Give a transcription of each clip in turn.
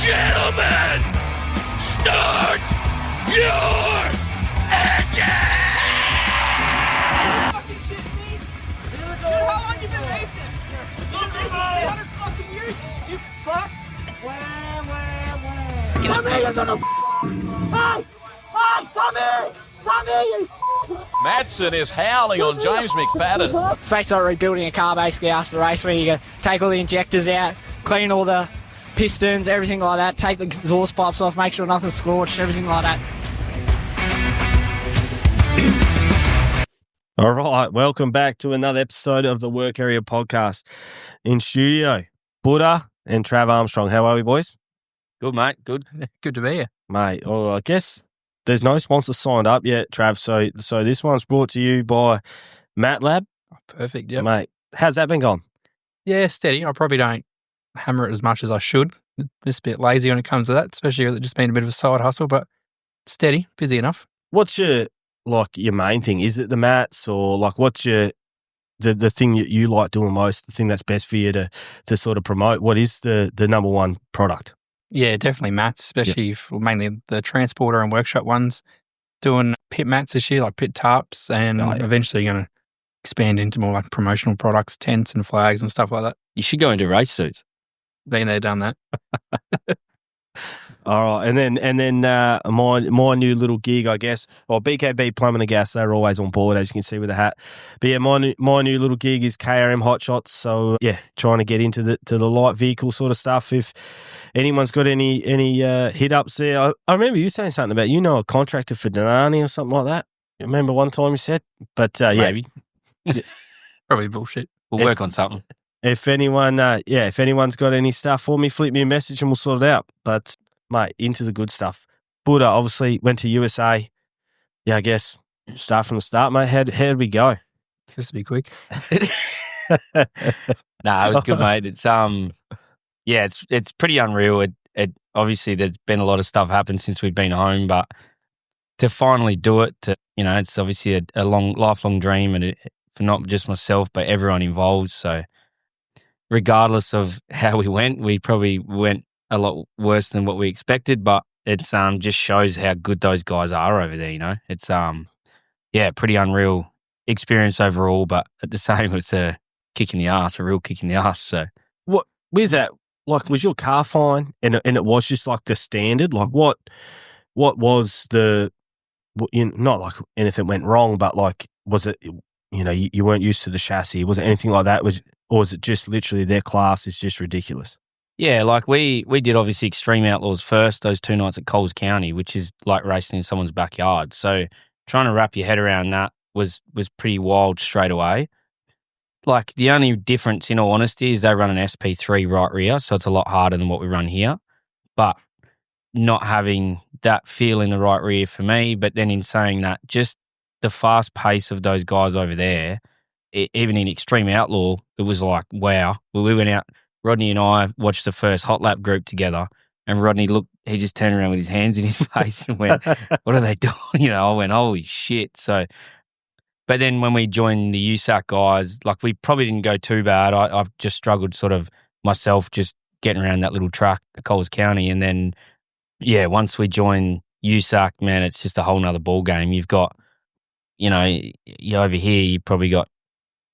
Gentlemen, start your engine! Fucking shit me? Dude, how long you been racing? You've been racing 100 fucking years, you stupid fuck. Come here, you little Hey! Hey, come here! Come here, you Madsen is howling on James McFadden. It's basically like rebuilding a car basically after the race, where you go take all the injectors out, clean all the pistons, everything like that, take the exhaust pipes off, make sure nothing's scorched, everything like that. All right, welcome back to another episode of the Work Area Podcast. In studio, Buddha and Trav Armstrong. How are we, boys? Good, mate. Good. Good to be here. Mate, well, I guess there's no sponsors signed up yet, Trav, so this one's brought to you by MATLAB. Oh, perfect, yeah. Mate, how's that been going? Yeah, steady. I probably don't hammer it as much as I should. Just a bit lazy when it comes to that, especially with it just being a bit of a side hustle, but steady, busy enough. What's your main thing? Is it the mats, or what's the thing that you like doing most, the thing that's best for you to sort of promote? What is the number one product? Yeah, definitely mats, especially for mainly the transporter and workshop ones. Doing pit mats this year, like pit tarps, and eventually going to expand into more like promotional products, tents and flags and stuff like that. You should go into race suits. Been there, done that. All right, and then my new little gig, I guess. Well, BKB Plumbing and Gas, they're always on board, as you can see with the hat. But yeah, my new little gig is KRM Hot Shots. So yeah, trying to get into the light vehicle sort of stuff. If anyone's got any hit ups there, I remember you saying something about a contractor for Denani or something like that. You remember one time you said, but Maybe. Yeah. Probably bullshit. We'll work on something. If anyone's got any stuff for me, flip me a message and we'll sort it out. But mate, into the good stuff. Buddha obviously went to USA. Yeah, I guess start from the start, mate. How did we go? Just to be quick. Nah, it was good, mate. It's it's pretty unreal. It obviously there's been a lot of stuff happen since we've been home, but to finally do it, it's obviously a lifelong dream, and for not just myself but everyone involved. So regardless of how we went, we probably went a lot worse than what we expected, but it's just shows how good those guys are over there. It's pretty unreal experience overall, but at the same, it's a kick in the ass, a real kick in the ass. So what with that? Was your car fine? And it was just like the standard. What was not like anything went wrong, but was it? You weren't used to the chassis. Was it anything like that? Or was it just literally their class is just ridiculous? yeah, we did obviously Extreme Outlaws first, those 2 nights at Coles County, which is like racing in someone's backyard. So trying to wrap your head around that was pretty wild straight away. The only difference, in all honesty, is they run an SP3 right rear, so it's a lot harder than what we run here. But not having that feel in the right rear for me, but then in saying that, just the fast pace of those guys over there, even in Extreme Outlaw, it was like, wow. We went out, Rodney and I watched the first hot lap group together, and Rodney he just turned around with his hands in his face and went, what are they doing? I went, holy shit. So, but then when we joined the USAC guys, we probably didn't go too bad. I've just struggled sort of myself just getting around that little track at Coles County. And then, yeah, once we joined USAC, man, it's just a whole nother ball game. You've got, you over here, you've probably got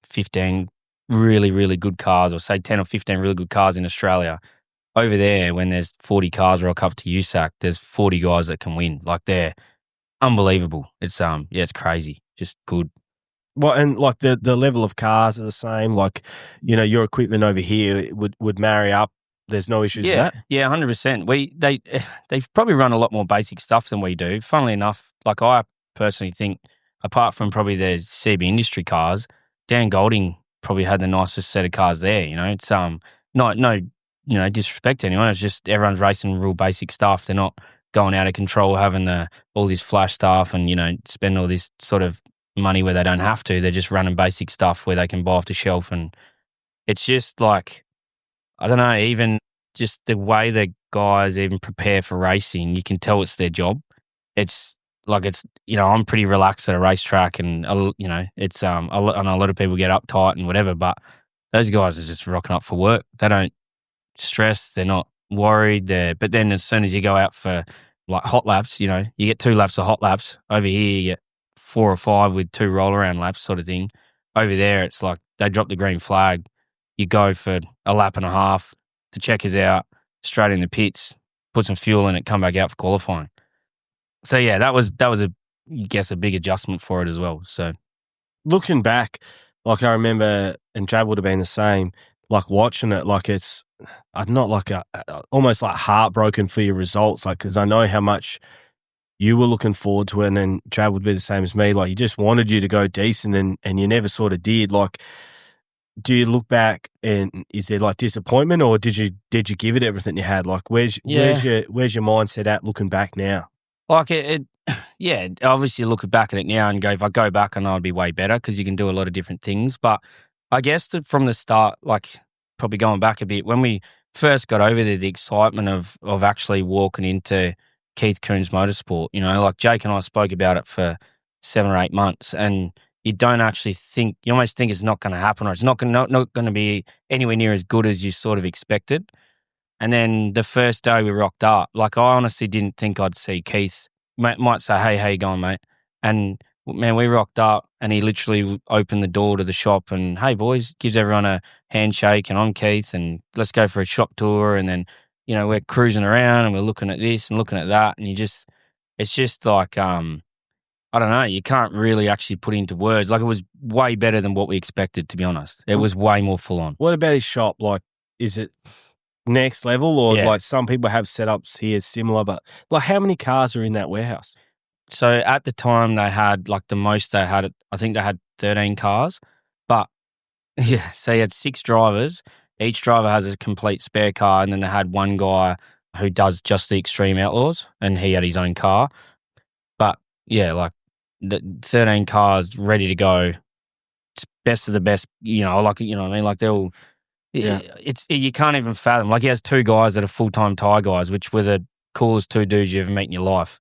15 really, really good cars, or say 10 or 15 really good cars in Australia. Over there, when there's 40 cars rock up to USAC, there's 40 guys that can win. They're unbelievable. It's it's crazy. Just good. Well, and the level of cars are the same. Your equipment over here would marry up. There's no issues with that. Yeah, 100%. They probably run a lot more basic stuff than we do. Funnily enough, I personally think, apart from probably the CB industry cars, Dan Golding probably had the nicest set of cars there. It's no disrespect to anyone. It's just everyone's racing real basic stuff. They're not going out of control, having all this flash stuff and spend all this sort of money where they don't have to. They're just running basic stuff where they can buy off the shelf, and it's just I don't know, even just the way the guys even prepare for racing, you can tell it's their job. It's I'm pretty relaxed at a racetrack, and it's I know a lot of people get uptight and whatever, but those guys are just rocking up for work. They don't stress. They're not worried. But then as soon as you go out for like hot laps, you get 2 laps of hot laps. Over here, you get 4 or 5 with 2 roll around laps sort of thing. Over there, it's like they drop the green flag. You go for a lap and a half to check us out, straight in the pits, put some fuel in it, come back out for qualifying. So yeah, that was a big adjustment for it as well. So looking back, like I remember, and Trav would have been the same. Like watching it, like it's not like almost like heartbroken for your results, like because I know how much you were looking forward to it, and then Trav would be the same as me. Like, he just wanted you to go decent, and you never sort of did. Like, do you look back and is there like disappointment, or did you give it everything you had? Like, where's your mindset at looking back now? Like yeah, obviously look back at it now and go, if I go back, I know I'd be way better because you can do a lot of different things. But I guess that from the start, like probably going back a bit, when we first got over there, the excitement of actually walking into Keith Coon's motorsport, like Jake and I spoke about it for 7 or 8 months, and you don't actually think, you almost think it's not going to happen, or it's not going to be anywhere near as good as you sort of expected. And then the first day we rocked up, like I honestly didn't think I'd see Keith. Might say, hey, how you going, mate? And man, we rocked up and he literally opened the door to the shop and, hey, boys, gives everyone a handshake, and I'm Keith, and let's go for a shop tour. And then, we're cruising around and we're looking at this and looking at that. And it's just like, I don't know, you can't really actually put into words. Like, it was way better than what we expected, to be honest. It was way more full on. What about his shop? Like, is it next level, or like some people have setups here similar, but like how many cars are in that warehouse? So at the time they had like the most they had, I think they had 13 cars, but yeah, so you had 6 drivers. Each driver has a complete spare car, and then they had one guy who does just the Extreme Outlaws, and he had his own car. But yeah, like the 13 cars ready to go. It's best of the best, like, what I mean? Like they're all, it's you can't even fathom. Like, he has 2 guys that are full-time Thai guys, which were the coolest 2 dudes you ever meet in your life.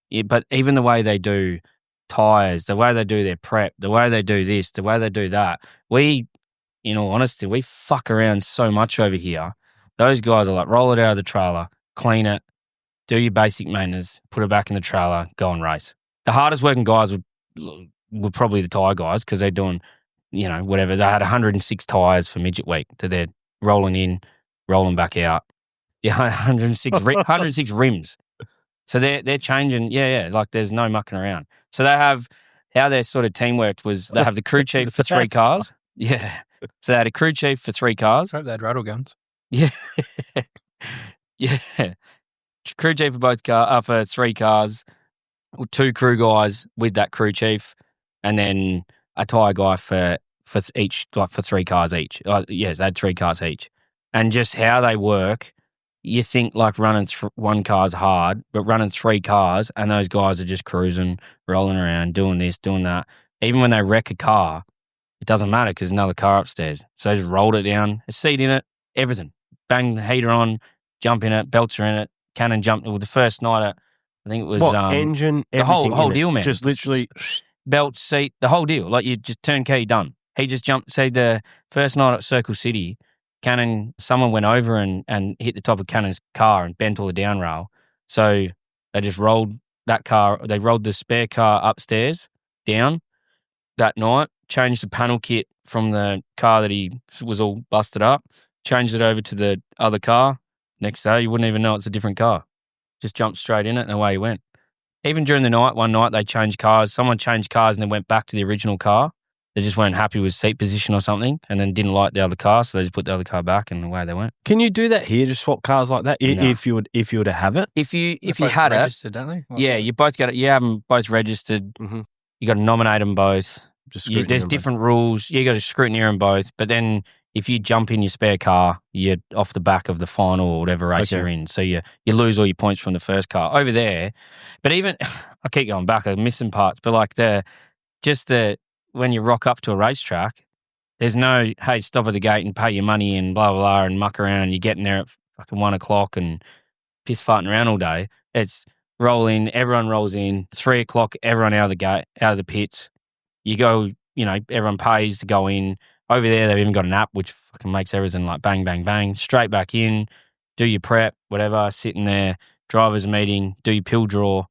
Yeah, but even the way they do tyres, the way they do their prep, the way they do this, the way they do that, in all honesty, we fuck around so much over here. Those guys are like, roll it out of the trailer, clean it, do your basic maintenance, put it back in the trailer, go and race. The hardest working guys were probably the Thai guys, because they're doing, whatever. They had 106 tyres for midget week that they're rolling in, rolling back out. Yeah, 106 rims. So they're changing, like there's no mucking around. So they have, how their sort of team worked was they have the crew chief for 3 cars. Yeah. So they had a crew chief for 3 cars. I hope they had rattle guns. Yeah. Yeah. Crew chief for for 3 cars, 2 crew guys with that crew chief, and then a tyre guy for each, like for 3 cars each. They had 3 cars each. And just how they work, you think like running 1 car's hard, but running 3 cars and those guys are just cruising, rolling around, doing this, doing that. Even when they wreck a car, it doesn't matter because there's another car upstairs. So they just rolled it down, a seat in it, everything. Bang the heater on, jump in it, belts are in it, cannon jumped. Well, the first night, I think it was engine, the whole deal, man. Just literally belt, seat, the whole deal. Like, you just turn key, done. He just jumped. Say the first night at Circle City, someone went over and hit the top of Cannon's car and bent all the down rail. So they just rolled that car. They rolled the spare car upstairs down that night, changed the panel kit from the car that he was all busted up, changed it over to the other car. Next day, you wouldn't even know it's a different car. Just jumped straight in it and away he went. Even during the night, one night they changed cars. Someone changed cars and then went back to the original car. They just weren't happy with seat position or something, and then didn't like the other car, so they just put the other car back and away they went. Can you do that here? Just swap cars like that? No. If you were to have it? If you had registered, don't they? Yeah, you both got it. You have them both registered. Mm-hmm. You got to nominate them both. There's them different rules. You got to scrutineer them both. But then if you jump in your spare car, you're off the back of the final or whatever race you're in. So you lose all your points from the first car over there. But even I keep going back. I'm missing parts. But like when you rock up to a racetrack, there's no, hey, stop at the gate and pay your money and blah, blah, blah, and muck around. You're getting there at fucking 1 o'clock and piss farting around all day. It's roll in, everyone rolls in, 3 o'clock, everyone out of the gate, out of the pits. You go, everyone pays to go in. Over there, they've even got an app which fucking makes everything like bang, bang, bang, straight back in, do your prep, whatever, sitting there, drivers meeting, do your pill draw.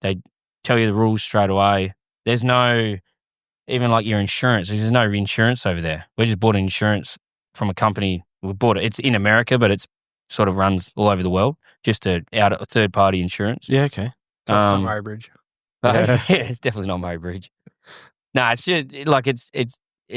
They tell you the rules straight away. There's no, even like your insurance, there's no insurance over there. We just bought insurance from a company. We bought it. It's in America, but it's sort of runs all over the world, just a third-party insurance. Yeah, okay. So it's not Murray Bridge. Yeah, it's definitely not Murray Bridge. No, it's just like it's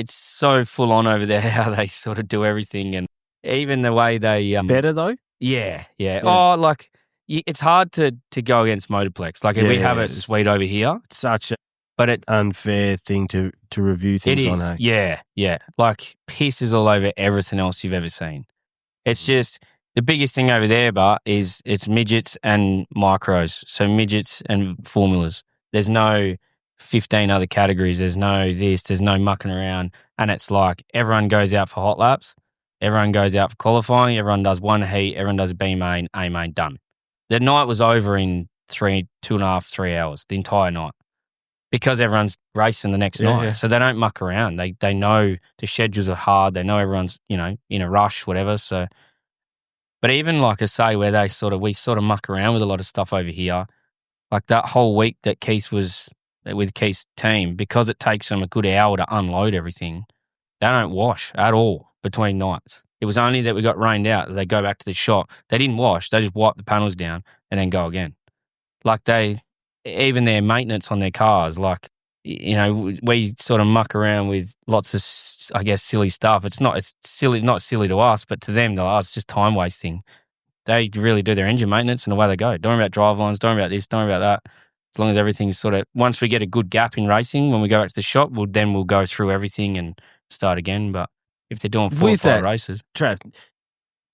so full on over there how they sort of do everything, and even the way they Better though? Yeah. Oh, like it's hard to go against Motorplex. Like we have it sweet over here. It's such but it unfair thing to review things it is, on. Hey? Yeah. Like pisses all over everything else you've ever seen. It's just the biggest thing over there, but it's midgets and micros. So midgets and formulas. There's no 15 other categories. There's no this. There's no mucking around. And it's like everyone goes out for hot laps. Everyone goes out for qualifying. Everyone does one heat. Everyone does a B main, A main, done. The night was over in 2.5, 3 hours, the entire night, because everyone's racing the next night. Yeah. So they don't muck around. They know the schedules are hard. They know everyone's, in a rush, whatever. So, but even like I say, where we sort of muck around with a lot of stuff over here, like that whole week that Keith was with Keith's team, because it takes them a good hour to unload everything, they don't wash at all between nights. It was only that we got rained out that they go back to the shop. They didn't wash. They just wipe the panels down and then go again. Like even their maintenance on their cars, like, we sort of muck around with lots of, I guess, silly stuff. It's silly, not silly to us, but to them, they're like, oh, it's just time wasting. They really do their engine maintenance and away they go. Don't worry about drive lines, don't worry about this, don't worry about that. As long as everything's sort of, once we get a good gap in racing, when we go back to the shop, we'll go through everything and start again. But if they're doing 4 or 5 races. Trav,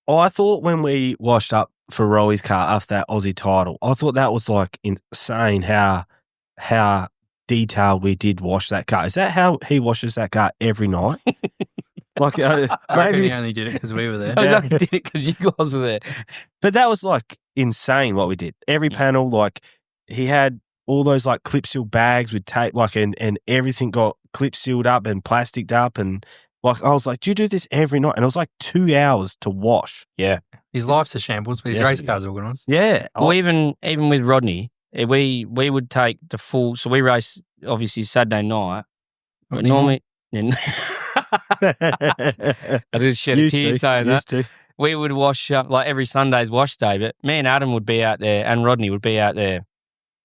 I thought when we washed up for Roey's car after that Aussie title, I thought that was like insane how detailed we did wash that car. Is that how he washes that car every night? Like Maybe he only did it because we were there. I only did it because you guys were there. But that was like insane what we did. Every panel, like he had all those like clip seal bags with tape, like and everything got clip sealed up and plasticed up, and like I was like, do you do this every night? And it was like 2 hours to wash. Yeah, his life's a shambles, but his race car's organised. Yeah. Well, even with Rodney, we would take the full. So we race obviously Saturday night. But normally, I just shed a tear saying that. We would wash up like every Sunday's wash day, but me and Adam would be out there, and Rodney would be out there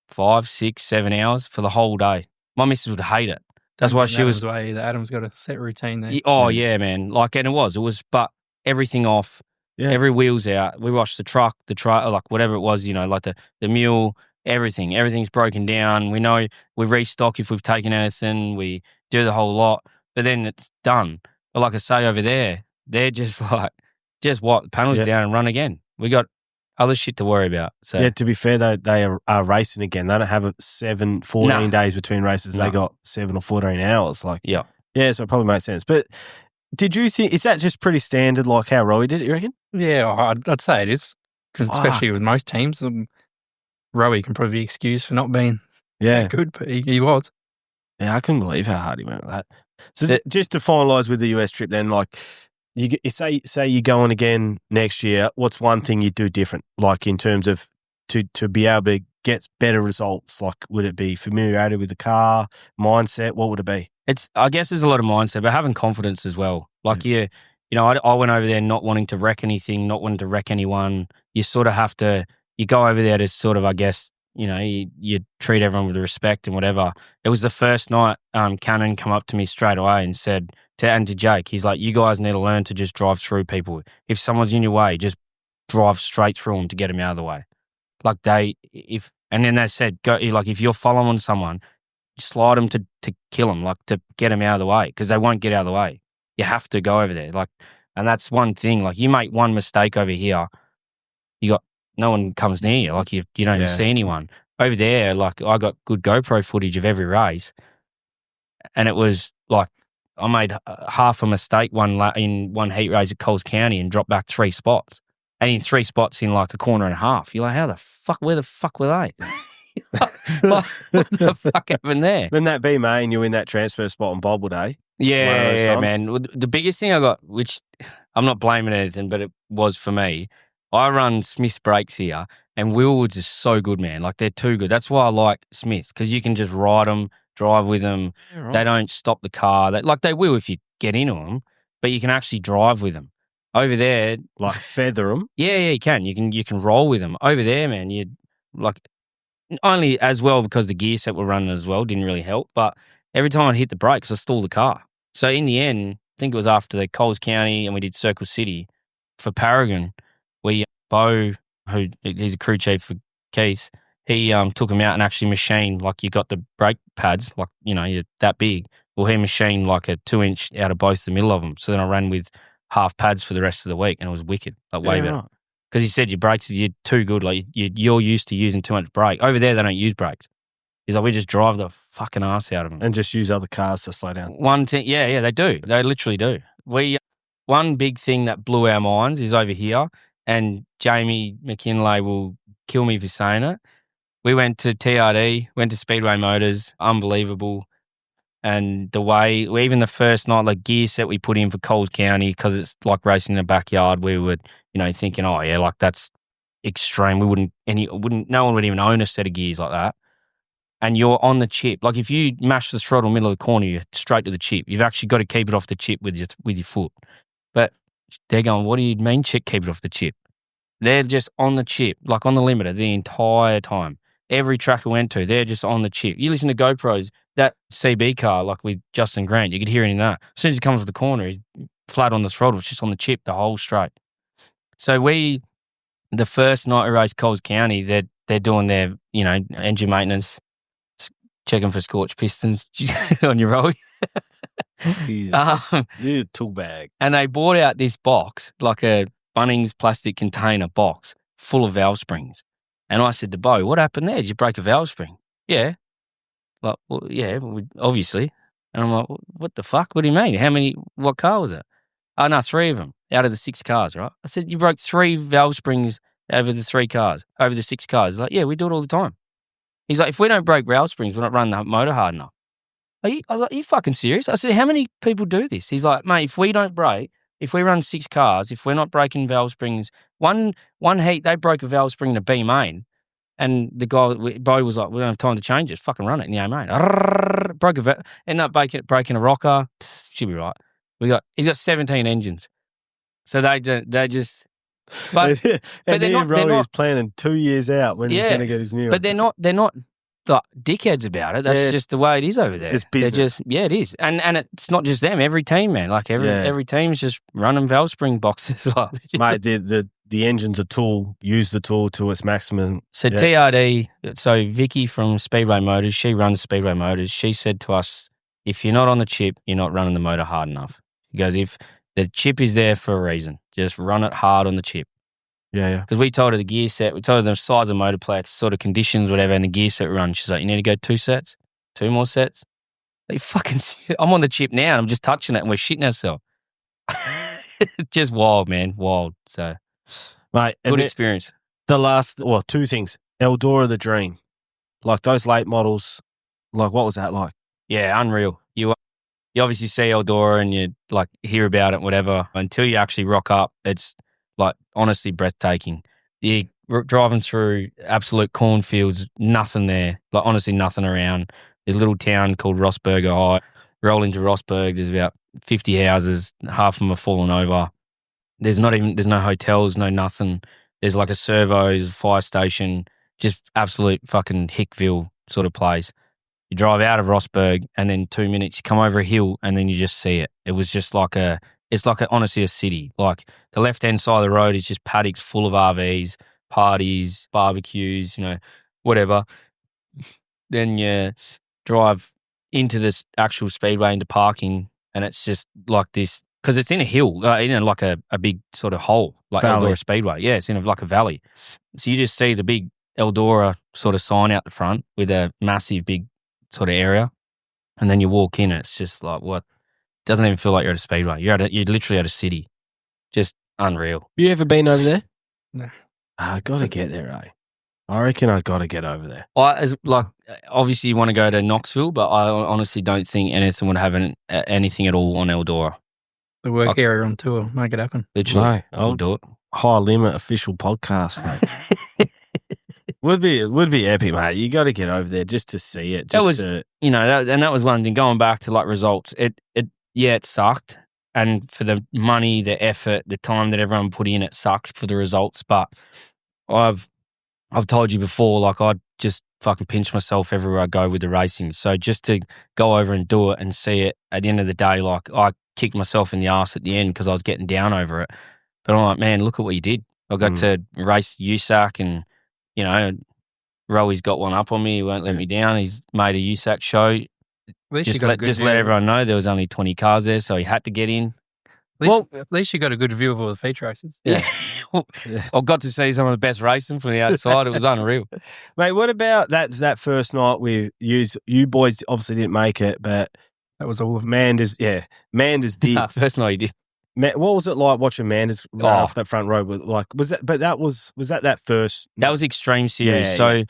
5, 6, 7 hours for the whole day. My missus would hate it. That's why she was. Adam's got a set routine there. Oh yeah, man. Like, and it was, but everything off. Yeah. Every wheel's out. We washed the truck, like whatever it was, like the mule, everything. Everything's broken down. We know we restock if we've taken anything. We do the whole lot, but then it's done. But like I say over there, they're just like, just wipe the panels down and run again. We got other shit to worry about. So yeah, to be fair, they are racing again. They don't have 14 days between races. They got 7 or 14 hours. Like, yeah, so it probably makes sense. But did you think, is that just pretty standard like how Roey did it, you reckon? Yeah, I'd say it is. Especially with most teams. Roey can probably be excused for not being good, but he was. Yeah, I couldn't believe how hard he went with that. So just to finalise with the US trip then, like, you say you're going again next year, what's one thing you do different, like in terms of to be able to get better results? Like, would it be familiarity with the car, mindset? What would it be? I guess there's a lot of mindset, but having confidence as well. Like I went over there not wanting to wreck anything, not wanting to wreck anyone. You sort of have to, you go over there to sort of, I guess, you treat everyone with respect and whatever. It was the first night Cannon come up to me straight away and said, to Jake, he's like, you guys need to learn to just drive through people. If someone's in your way, just drive straight through them to get them out of the way. Like and then they said, go, like if you're following someone, slide them to kill them, like to get them out of the way, because they won't get out of the way. You have to go over there. Like, and that's one thing, like you make one mistake over here, no one comes near you. Like you don't even see anyone. Over there, like I got good GoPro footage of every race, and it was like I made half a mistake in one heat race at Coles County and dropped back 3 spots, and in 3 spots in like a corner and a half. You're like, where the fuck were they? Like, what the fuck happened there? Then that B main, you in that transfer spot on Bobble Day. Yeah, man. The biggest thing I got, which I'm not blaming anything, but it was for me, I run Smith brakes here, and Wheelwoods is so good, man. Like, they're too good. That's why I like Smiths, because you can just ride them, drive with them. Yeah, right. They don't stop the car. They will if you get into them, but you can actually drive with them. Over there, Like feather them. yeah, you can. You can roll with them. Over there, man, you like only as well because the gear set we're running as well didn't really help. But every time I'd hit the brakes, I stalled the car. So in the end, I think it was after the Coles County and we did Circle City for Paragon. Bo, he's a crew chief for Keith, he took him out and actually machined, like, you got the brake pads, like, you're that big. Well, he machined like a 2-inch out of both the middle of them. So then I ran with half pads for the rest of the week, and it was wicked, like way better. Because he said your brakes, you're too good. Like, you're used to using too much brake. Over there, they don't use brakes. He's like, we just drive the fucking ass out of them. And just use other cars to slow down. One thing, yeah, they do. They literally do. One big thing that blew our minds is over here, and Jamie McKinlay will kill me for saying it. We went to TRD, went to Speedway Motors, unbelievable. And the way, even the first night, like, gear set we put in for Coles County, because it's like racing in the backyard, we were, thinking, oh yeah, like, that's extreme. No one would even own a set of gears like that. And you're on the chip. Like, if you mash the throttle middle of the corner, you're straight to the chip. You've actually got to keep it off the chip with your foot. But they're going, what do you mean keep it off the chip? They're just on the chip, like on the limiter the entire time. Every track I went to, they're just on the chip. You listen to GoPros, that CB car, like with Justin Grant, you could hear it in that. As soon as he comes off the corner, he's flat on the throttle. It's just on the chip the whole straight. So the first night we raced Coles County, they're doing their, engine maintenance, checking for scorched pistons on your roll. You tool bag. And they bought out this box, like a Bunnings plastic container box full of valve springs. And I said to Bo, what happened there? Did you break a valve spring? Yeah. Like, well, yeah, obviously. And I'm like, what the fuck? What do you mean? What car was it? Oh, no, 3 of them out of the 6 cars, right? I said, you broke 3 valve springs over the 6 cars. He's like, yeah, we do it all the time. He's like, if we don't break valve springs, we're not running the motor hard enough. I was like, are you fucking serious? I said, how many people do this? He's like, mate, if we run 6 cars, if we're not breaking valve springs, one heat, they broke a valve spring in a B main, and the guy, Bo was like, we don't have time to change it. Fucking run it in the A main. Ended up breaking a rocker. Should be right. He's got 17 engines. So they just... But they're not, he's planning 2 years out when he's going to get his new. But they're not like dickheads about it. That's just the way it is over there. It's business. It is. And it's not just them. Every team, man. Like every team's just running valve spring boxes. Mate, the engine's a tool. Use the tool to its maximum. So TRD, so Vicky from Speedway Motors, she runs Speedway Motors. She said to us, if you're not on the chip, you're not running the motor hard enough. She goes, if the chip is there for a reason, just run it hard on the chip. Yeah. Because we told her the gear set, we told her the size of motorplex, sort of conditions, whatever, and the gear set run. She's like, you need to go 2 sets, 2 more sets. Like, fucking, I'm on the chip now and I'm just touching it and we're shitting ourselves. Just wild, man. Wild. So, mate, good experience. The last, 2 things. Eldora the Dream. Like those late models, like what was that like? Yeah, unreal. You obviously see Eldora and you like hear about it, whatever. Until you actually rock up, it's like honestly breathtaking. You're driving through absolute cornfields, nothing there, like honestly nothing around. There's a little town called Rossburger High. Roll into Rossburg, there's about 50 houses, half of them are fallen over. There's no hotels, no nothing. There's like a servo, there's a fire station, just absolute fucking Hickville sort of place. You drive out of Rossburg and then 2 minutes, you come over a hill and then you just see it. It was just like honestly a city. Like the left-hand side of the road is just paddocks full of RVs, parties, barbecues, whatever. Then you drive into this actual speedway into parking and it's just like this, because it's in a hill, like a big sort of hole, like Valley. Eldora Speedway. Yeah, it's in like a valley. So you just see the big Eldora sort of sign out the front with a massive big sort of area. And then you walk in and it's just like, what? It doesn't even feel like you're at a speedway. You're literally at a city. Just unreal. You ever been over there? No. I got to get there, eh? I reckon I got to get over there. Obviously you want to go to Knoxville, but I honestly don't think anything would have anything at all on Eldora. The work area on tour, make it happen. Literally, No, I'll do it. High Limit official podcast, mate. would be epic, mate. You got to get over there just to see it. That was, that was one thing. Going back to like results, it sucked, and for the money, the effort, the time that everyone put in, it sucks for the results. But I've told you before, like I just fucking pinch myself everywhere I go with the racing. So just to go over and do it and see it at the end of the day, like I kicked myself in the ass at the end because I was getting down over it. But I'm like, man, look at what you did. I got to race USAC and, Rowy's got one up on me. He won't let me down. He's made a USAC show. Just let everyone know there was only 20 cars there, so he had to get in. At least you got a good view of all the feature races. Yeah. I got to see some of the best racing from the outside. It was unreal. Mate, what about that first night with you boys obviously didn't make it, but that was all of Manders did. First night he did. What was it like watching Manders run off that front row? Was that first? That was Extreme Series. Yeah, so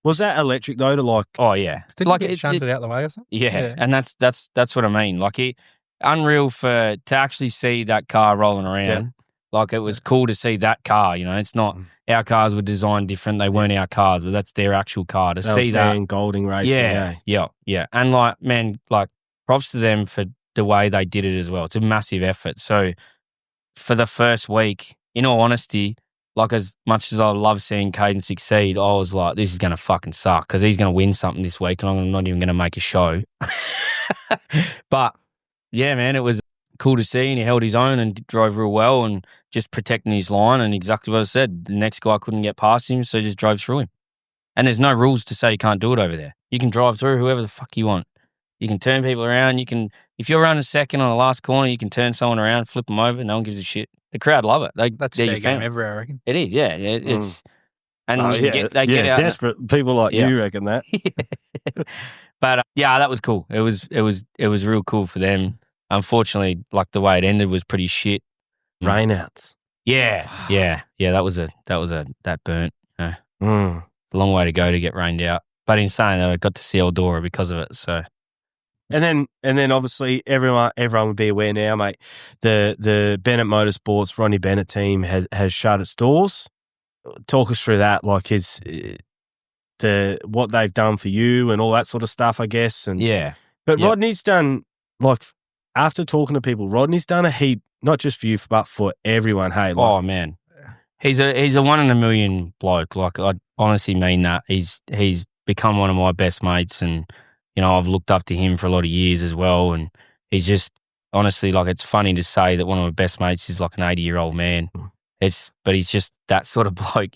was that electric though? Oh yeah, did like it shunted out the way or something. Yeah, and that's what I mean. Like unreal to actually see that car rolling around. Yeah. Like it was cool to see that car. It's not our cars were designed different. They weren't our cars, but that's their actual car. To see that Golding racing. Yeah, and like man, like props to them for the way they did it as well. It's a massive effort. So for the first week, in all honesty, like as much as I love seeing Caden succeed, I was like, this is going to fucking suck because he's going to win something this week and I'm not even going to make a show. But yeah, man, it was cool to see and he held his own and drove real well and just protecting his line and exactly what I said. The next guy couldn't get past him, so just drove through him. And there's no rules to say you can't do it over there. You can drive through whoever the fuck you want. You can turn people around. If you're running second on the last corner, you can turn someone around, flip them over. No one gives a shit. The crowd love it. That's a fair game everywhere, I reckon. It is, yeah. It's and they get out desperate people like you reckon that. But that was cool. It was real cool for them. Unfortunately, like the way it ended was pretty shit. Rainouts. Yeah. That burnt. It's a long way to go to get rained out. But in saying that, I got to see Eldora because of it. So. And then obviously everyone would be aware now, mate. The Bennett Motorsports Ronnie Bennett team has shut its doors. Talk us through that, like what they've done for you and all that sort of stuff, I guess. And but Rodney's done, like after talking to people, Rodney's done a heap, not just for you, but for everyone. Hey, like, oh man, he's a 1 in a million bloke. Like I honestly mean that. He's become one of my best mates and. I've looked up to him for a lot of years as well, and he's just honestly like it's funny to say that one of my best mates is like an 80-year-old man. But he's just that sort of bloke.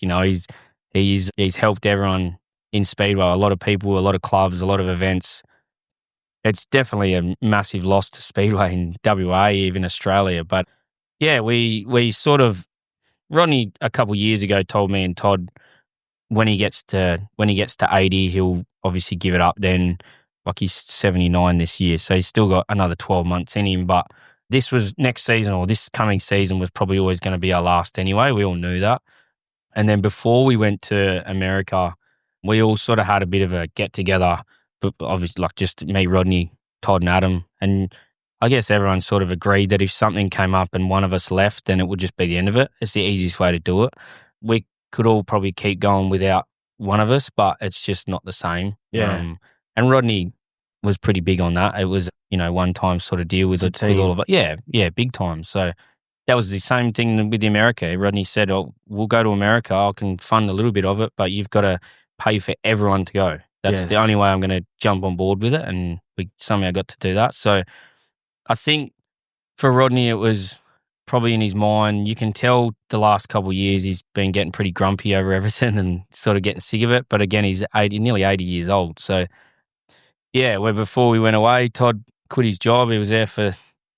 He's helped everyone in Speedway, a lot of people, a lot of clubs, a lot of events. It's definitely a massive loss to Speedway in WA, even Australia. But yeah, we sort of Rodney a couple of years ago told me and Todd when he gets to 80, he'll obviously give it up then. Like he's 79 this year, so he's still got another 12 months in him. But this was next season or this coming season was probably always going to be our last anyway. We all knew that. And then before we went to America, we all sort of had a bit of a get together, but obviously like just me, Rodney, Todd and Adam. And I guess everyone sort of agreed that if something came up and one of us left, then it would just be the end of it. It's the easiest way to do it. We could all probably keep going without one of us, but it's just not the same. Yeah. And Rodney was pretty big on that. It was, one-time sort of deal with all of it. Yeah, big time. So that was the same thing with the America. Rodney said, we'll go to America. I can fund a little bit of it, but you've got to pay for everyone to go. That's the only way I'm going to jump on board with it. And we somehow got to do that. So I think for Rodney, it was probably in his mind. You can tell the last couple of years he's been getting pretty grumpy over everything and sort of getting sick of it. But again, he's nearly 80 years old. So yeah, where before we went away, Todd quit his job. He was there for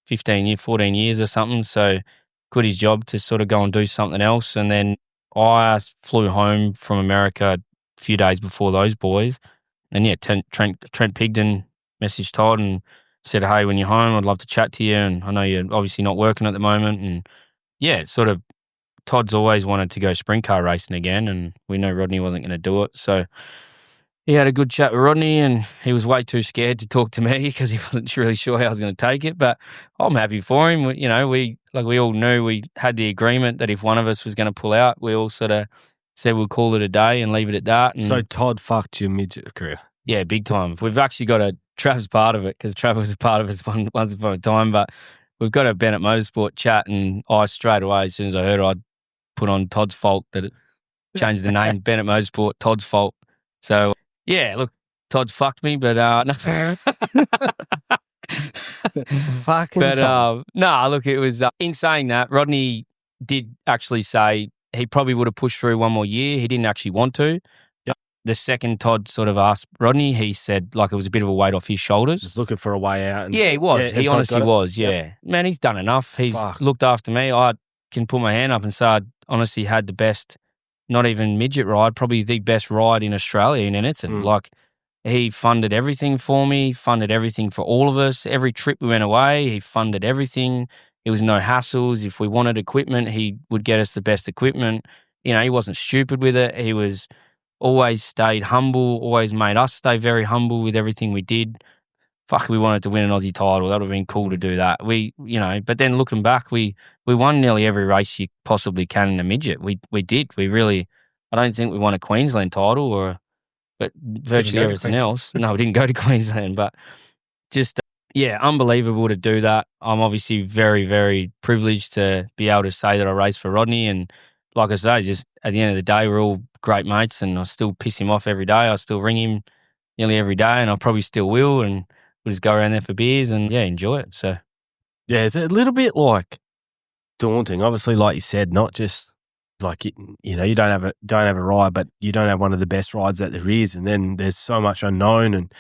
14 years or something. So quit his job to sort of go and do something else. And then I flew home from America a few days before those boys. And yeah, Trent Pigden messaged Todd and said, hey, when you're home, I'd love to chat to you. And I know you're obviously not working at the moment. And yeah, sort of Todd's always wanted to go sprint car racing again. And we know Rodney wasn't going to do it. So he had a good chat with Rodney, and he was way too scared to talk to me because he wasn't really sure how I was going to take it. But I'm happy for him. We all knew we had the agreement that if one of us was going to pull out, we all sort of said we'll call it a day and leave it at that. And So Todd fucked your midget career. yeah, big time. We've actually got Trav's part of it because Trav was a part of us once upon a time. But we've got a Bennett Motorsport chat, and I straight away, as soon as I heard it, I'd put on Todd's fault that it changed the name Bennett Motorsport, Todd's fault. So yeah, look, Todd's fucked me, but no. Fucking Todd. Look, it was in saying that, Rodney did actually say he probably would have pushed through one more year. He didn't actually want to. Yep. The second Todd sort of asked Rodney, he said like it was a bit of a weight off his shoulders. Just looking for a way out. Yeah, he was. He honestly was, yeah. Yep. Man, he's done enough. He's looked after me. I can put my hand up and say I honestly had the best, not even midget ride, probably the best ride in Australia in anything. Like, he funded everything for me, funded everything for all of us. Every trip we went away, he funded everything. It was no hassles. If we wanted equipment, he would get us the best equipment. He wasn't stupid with it. He was always stayed humble, always made us stay very humble with everything we did. Fuck, we wanted to win an Aussie title. That would have been cool to do that. But then looking back, we won nearly every race you possibly can in a midget. We did. We really, I don't think we won a Queensland title but virtually everything else. No, we didn't go to Queensland, but just, unbelievable to do that. I'm obviously very, very privileged to be able to say that I raced for Rodney. And like I say, just at the end of the day, we're all great mates, and I still piss him off every day. I still ring him nearly every day, and I probably still will. And we'll just go around there for beers and, enjoy it. So, yeah, it's a little bit like daunting. Obviously, like you said, not just like you don't have a ride, but you don't have one of the best rides that there is, and then there's so much unknown, and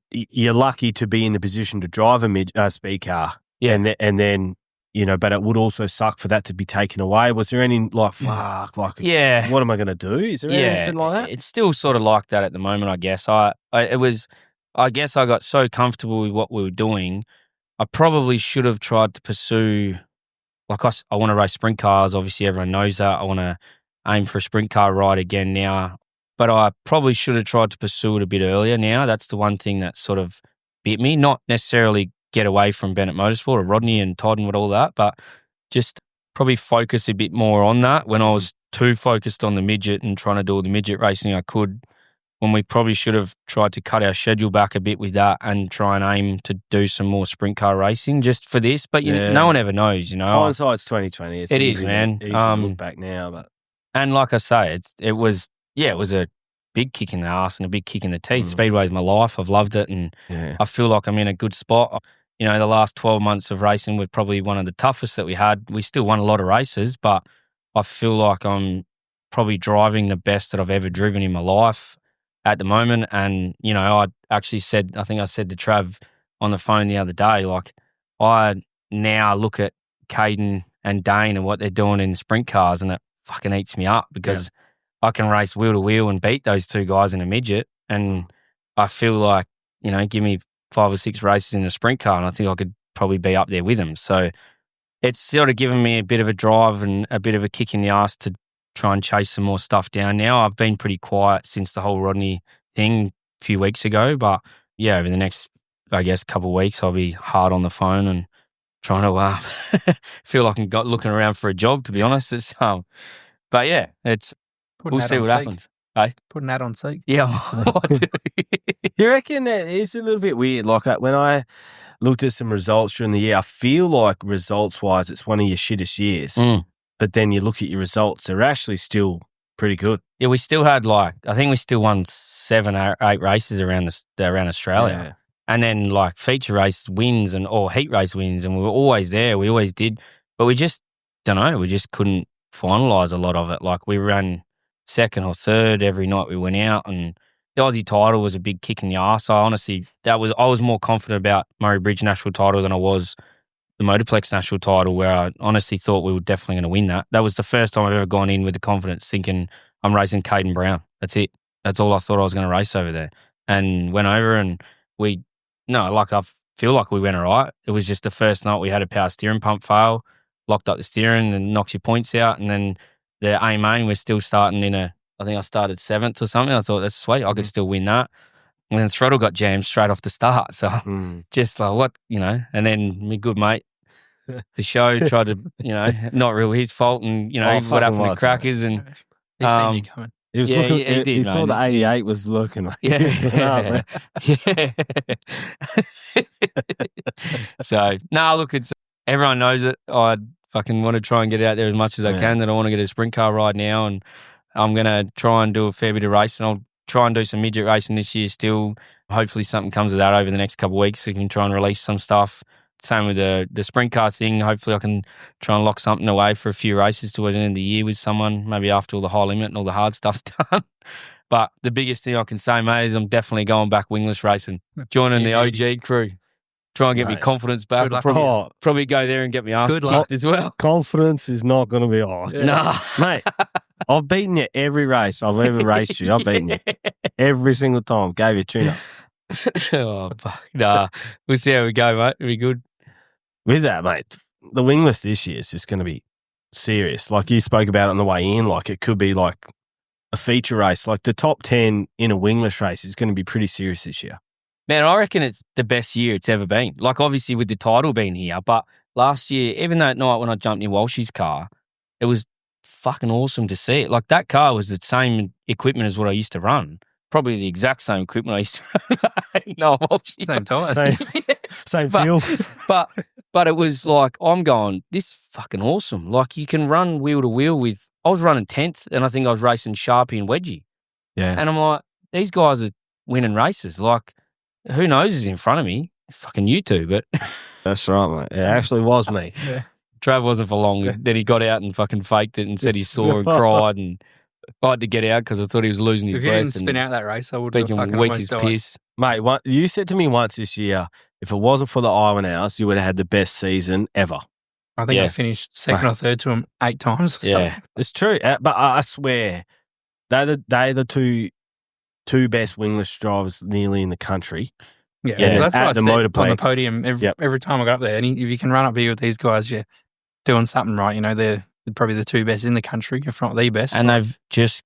you're lucky to be in the position to drive a speed car, and then but it would also suck for that to be taken away. Was there any what am I going to do? Is there anything like that? It's still sort of like that at the moment, I guess. I guess I got so comfortable with what we were doing. I probably should have tried to pursue. I want to race sprint cars. Obviously, everyone knows that. I want to aim for a sprint car ride again now. But I probably should have tried to pursue it a bit earlier now. That's the one thing that sort of bit me. Not necessarily get away from Bennett Motorsport or Rodney and Todd and all that, but just probably focus a bit more on that when I was too focused on the midget and trying to do all the midget racing I could, when we probably should have tried to cut our schedule back a bit with that and try and aim to do some more sprint car racing just for this. But no one ever knows, Hindsight's 2020. It is, man. Easy to look back now, but and like I say, it was a big kick in the ass and a big kick in the teeth. Speedway's my life. I've loved it, and I feel like I'm in a good spot. The last 12 months of racing were probably one of the toughest that we had. We still won a lot of races, but I feel like I'm probably driving the best that I've ever driven in my life at the moment. And, I actually said, I think I said to Trav on the phone the other day, like, I now look at Caden and Dane and what they're doing in sprint cars, and it fucking eats me up because I can race wheel to wheel and beat those two guys in a midget. And I feel like, give me 5 or 6 races in a sprint car, and I think I could probably be up there with them. So it's sort of given me a bit of a drive and a bit of a kick in the ass to try and chase some more stuff down now. I've been pretty quiet since the whole Rodney thing a few weeks ago, but over the next, I guess, couple of weeks, I'll be hard on the phone and trying to feel like I'm looking around for a job, to be honest. It's but we'll see what happens. Hey? Put an ad on Seek. Yeah. You reckon that is a little bit weird? Like when I looked at some results during the year, I feel like results-wise, it's one of your shittest years. But then you look at your results, they're actually still pretty good. Yeah, we still had I think we still won 7 or 8 races around Australia. Yeah. And then feature race wins or heat race wins, and we were always there. We always did. But we just, don't know, we just couldn't finalise a lot of it. We ran second or third every night we went out, and the Aussie title was a big kick in the arse. I was more confident about Murray Bridge national title than I was the Motorplex national title, where I honestly thought we were definitely going to win that. That was the first time I've ever gone in with the confidence thinking I'm racing Caden Brown. That's it. That's all I thought I was going to race over there. And went over and I feel like we went all right. It was just the first night we had a power steering pump fail, locked up the steering and knocks your points out. And then the main was still starting in a I think I started 7th or something. I thought that's sweet. I could still win that. And then throttle got jammed straight off the start. So just like what, and then my good mate, the show tried to, not really his fault. And, what happened with Crackers and He seen you coming. He was Yeah, looking. he did, He thought mate. the 88 was looking. Yeah. Yeah. So, no, look, it's everyone knows it. I fucking want to try and get out there as much as I can. That I want to get a sprint car ride now, and I'm going to try and do a fair bit of racing. I'll try and do some midget racing this year still. Hopefully something comes of that over the next couple of weeks so we can try and release some stuff. Same with the sprint car thing. Hopefully I can try and lock something away for a few races towards the end of the year with someone, maybe after all the high limit and all the hard stuff's done. But the biggest thing I can say, mate, is I'm definitely going back wingless racing, joining the OG crew. Try and get my confidence back. Good luck. Probably go there and get my ass kicked as well. Confidence is not going to be on. Nah. Mate, I've beaten you every race I've ever raced you. I've beaten you every single time. Gave you a tune-up. Oh, fuck. Nah. We'll see how we go, mate. It'll be good. With that, mate, the wingless this year is just going to be serious. Like you spoke about on the way in, like it could be like a feature race. Like the top 10 in a wingless race is going to be pretty serious this year. Man, I reckon it's the best year it's ever been. Like obviously with the title being here, but last year, even that night when I jumped in Walsh's car, it was fucking awesome to see it. Like that car was the same equipment as what I used to run. Probably the exact same equipment I used to run. No, Walshy. Same tires. Same fuel. But it was like, I'm going, this is fucking awesome. Like you can run wheel to wheel with, I was running 10th and I think I was racing Sharpie and Wedgie. Yeah. And I'm like, these guys are winning races. Like, who knows is in front of me? It's fucking you two, but. That's right, mate. It actually was me. Yeah. Trav wasn't for long. Then he got out and fucking faked it and said he saw and cried and I had to get out because I thought he was losing his If breath. you didn't spin out that race, I would have Speaking fucking weak as almost died. piss. Mate, you said to me once this year, if it wasn't for the Iron Hours, you would have had the best season ever. I think Yeah. I finished second or third to him 8 times. Or Yeah. something. It's true. But I swear, they're the two best wingless drivers nearly in the country. Yeah, Yeah. that's At what I the said on the motorplex. podium every time I got up there. And if you can run up here with these guys, you're doing something right. They're probably the 2 best in the country, if not the best. And they've just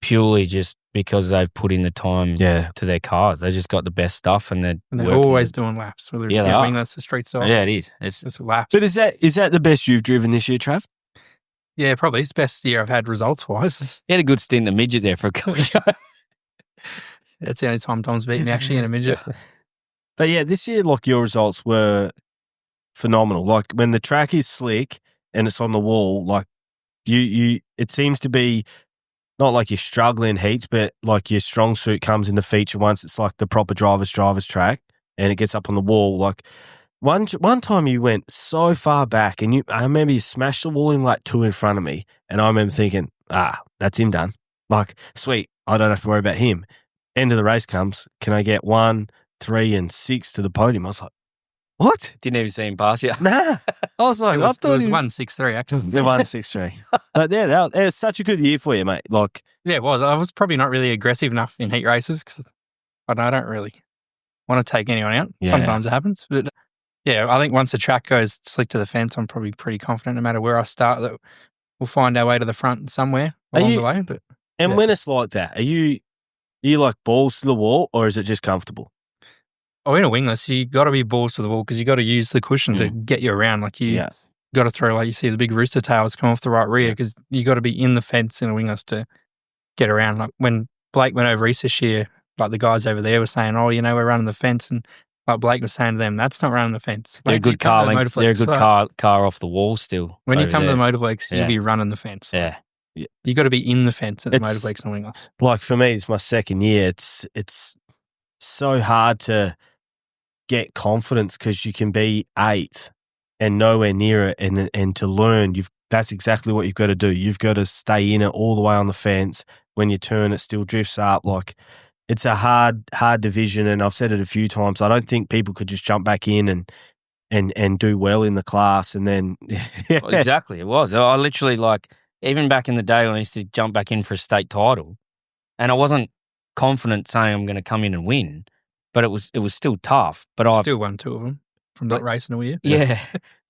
purely just because they've put in the time to their cars. They just got the best stuff and they're they're always doing laps, whether it's Yeah, they are. wingless, the street style. Yeah, it is. It's It's laps. But is that the best you've driven this year, Trav? Yeah, probably. It's the best year I've had results-wise. he had a good stint in the midget there for a couple of shows. That's the only time Tom's beaten me, actually, in a midget. But yeah, this year, like your results were phenomenal. Like when the track is slick and it's on the wall, like you it seems to be not like you're struggling heats, but like your strong suit comes in the feature once it's like the proper driver's track and it gets up on the wall. Like one time you went so far back and I remember you smashed the wall in like 2 in front of me and I remember thinking, that's him done. Like, sweet, I don't have to worry about him. End of the race comes, can I get 1, 3 and 6 to the podium? I was like, what? Didn't even see him pass you. Nah. I was like, It I was, thought it was he was 163, actually. the 163. But yeah, that was such a good year for you, mate. Like, Yeah, it was. I was probably not really aggressive enough in heat races because I don't really want to take anyone out. Yeah. Sometimes it happens. But yeah, I think once the track goes slick to the fence, I'm probably pretty confident no matter where I start that we'll find our way to the front somewhere along the way. But and Yeah. when it's like that, are you like balls to the wall or is it just comfortable? in a wingless, you got to be balls to the wall because you got to use the cushion to get you around. Like you got to throw, like you see the big rooster tails come off the right rear because you got to be in the fence in a wingless to get around. Like when Blake went over east this year, like the guys over there were saying, we're running the fence. And like Blake was saying to them, that's not running the fence. They're a Mate, good you come car to the length. They're a good motorplex, car off the wall still. When you over come there. to the motorplex, you'll Yeah. be running the fence. Yeah. You got to be in the fence at the It's- motorplex and wingless. Like for me, it's my second year. It's so hard to get confidence because you can be 8th and nowhere near it, and to learn, that's exactly what you've got to do. You've got to stay in it all the way on the fence. When you turn, it still drifts up. Like it's a hard division, and I've said it a few times. I don't think people could just jump back in and do well in the class, and then Well, exactly, it was. I literally even back in the day when I used to jump back in for a state title, and I wasn't confident saying I'm going to come in and win, but it was still tough. But I Still won 2 of them from not racing all year. yeah,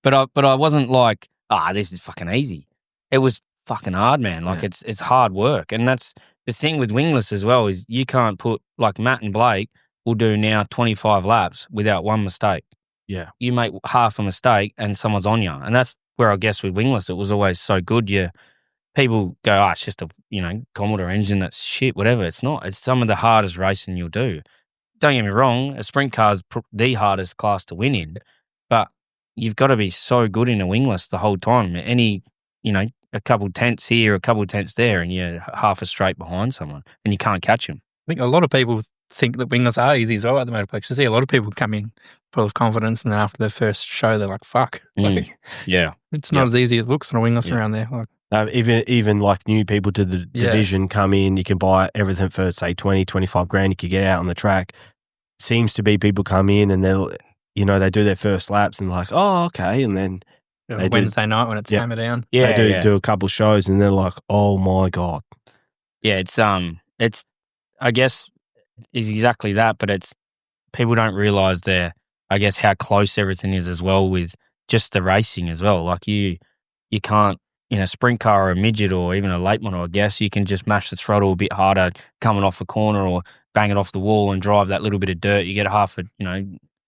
but I wasn't like this is fucking easy. It was fucking hard, man. Like it's hard work, and that's the thing with wingless as well is you can't put, like Matt and Blake will do now 25 laps without one mistake. Yeah. You make half a mistake and someone's on you. And that's where I guess with wingless, it was always so good. People go, it's just a, Commodore engine, that's shit, whatever. It's not. It's some of the hardest racing you'll do. Don't get me wrong, a sprint car is the hardest class to win in, but you've got to be so good in a wingless the whole time. A couple tenths here, a couple tenths there, and you're half a straight behind someone, and you can't catch them. I think a lot of people think that wingless are easy as well at the motorplex. You see a lot of people come in full of confidence, and then after their first show, they're like, fuck. Yeah. It's not as easy as it looks on a wingless around there. Even like new people to the division come in, you can buy everything for, say, 20, 25 grand. You could get out on the track. Seems to be people come in and they'll, they do their first laps and like, oh, okay. And then Wednesday night when it's hammer down. Yeah, they do a couple shows and they're like, oh my God. Yeah, it's I guess is exactly that, but it's people don't realise how close everything is as well with just the racing as well. Like you can't, in a sprint car or a midget or even a late model, I guess, you can just mash the throttle a bit harder coming off a corner or bang it off the wall and drive that little bit of dirt. You get couple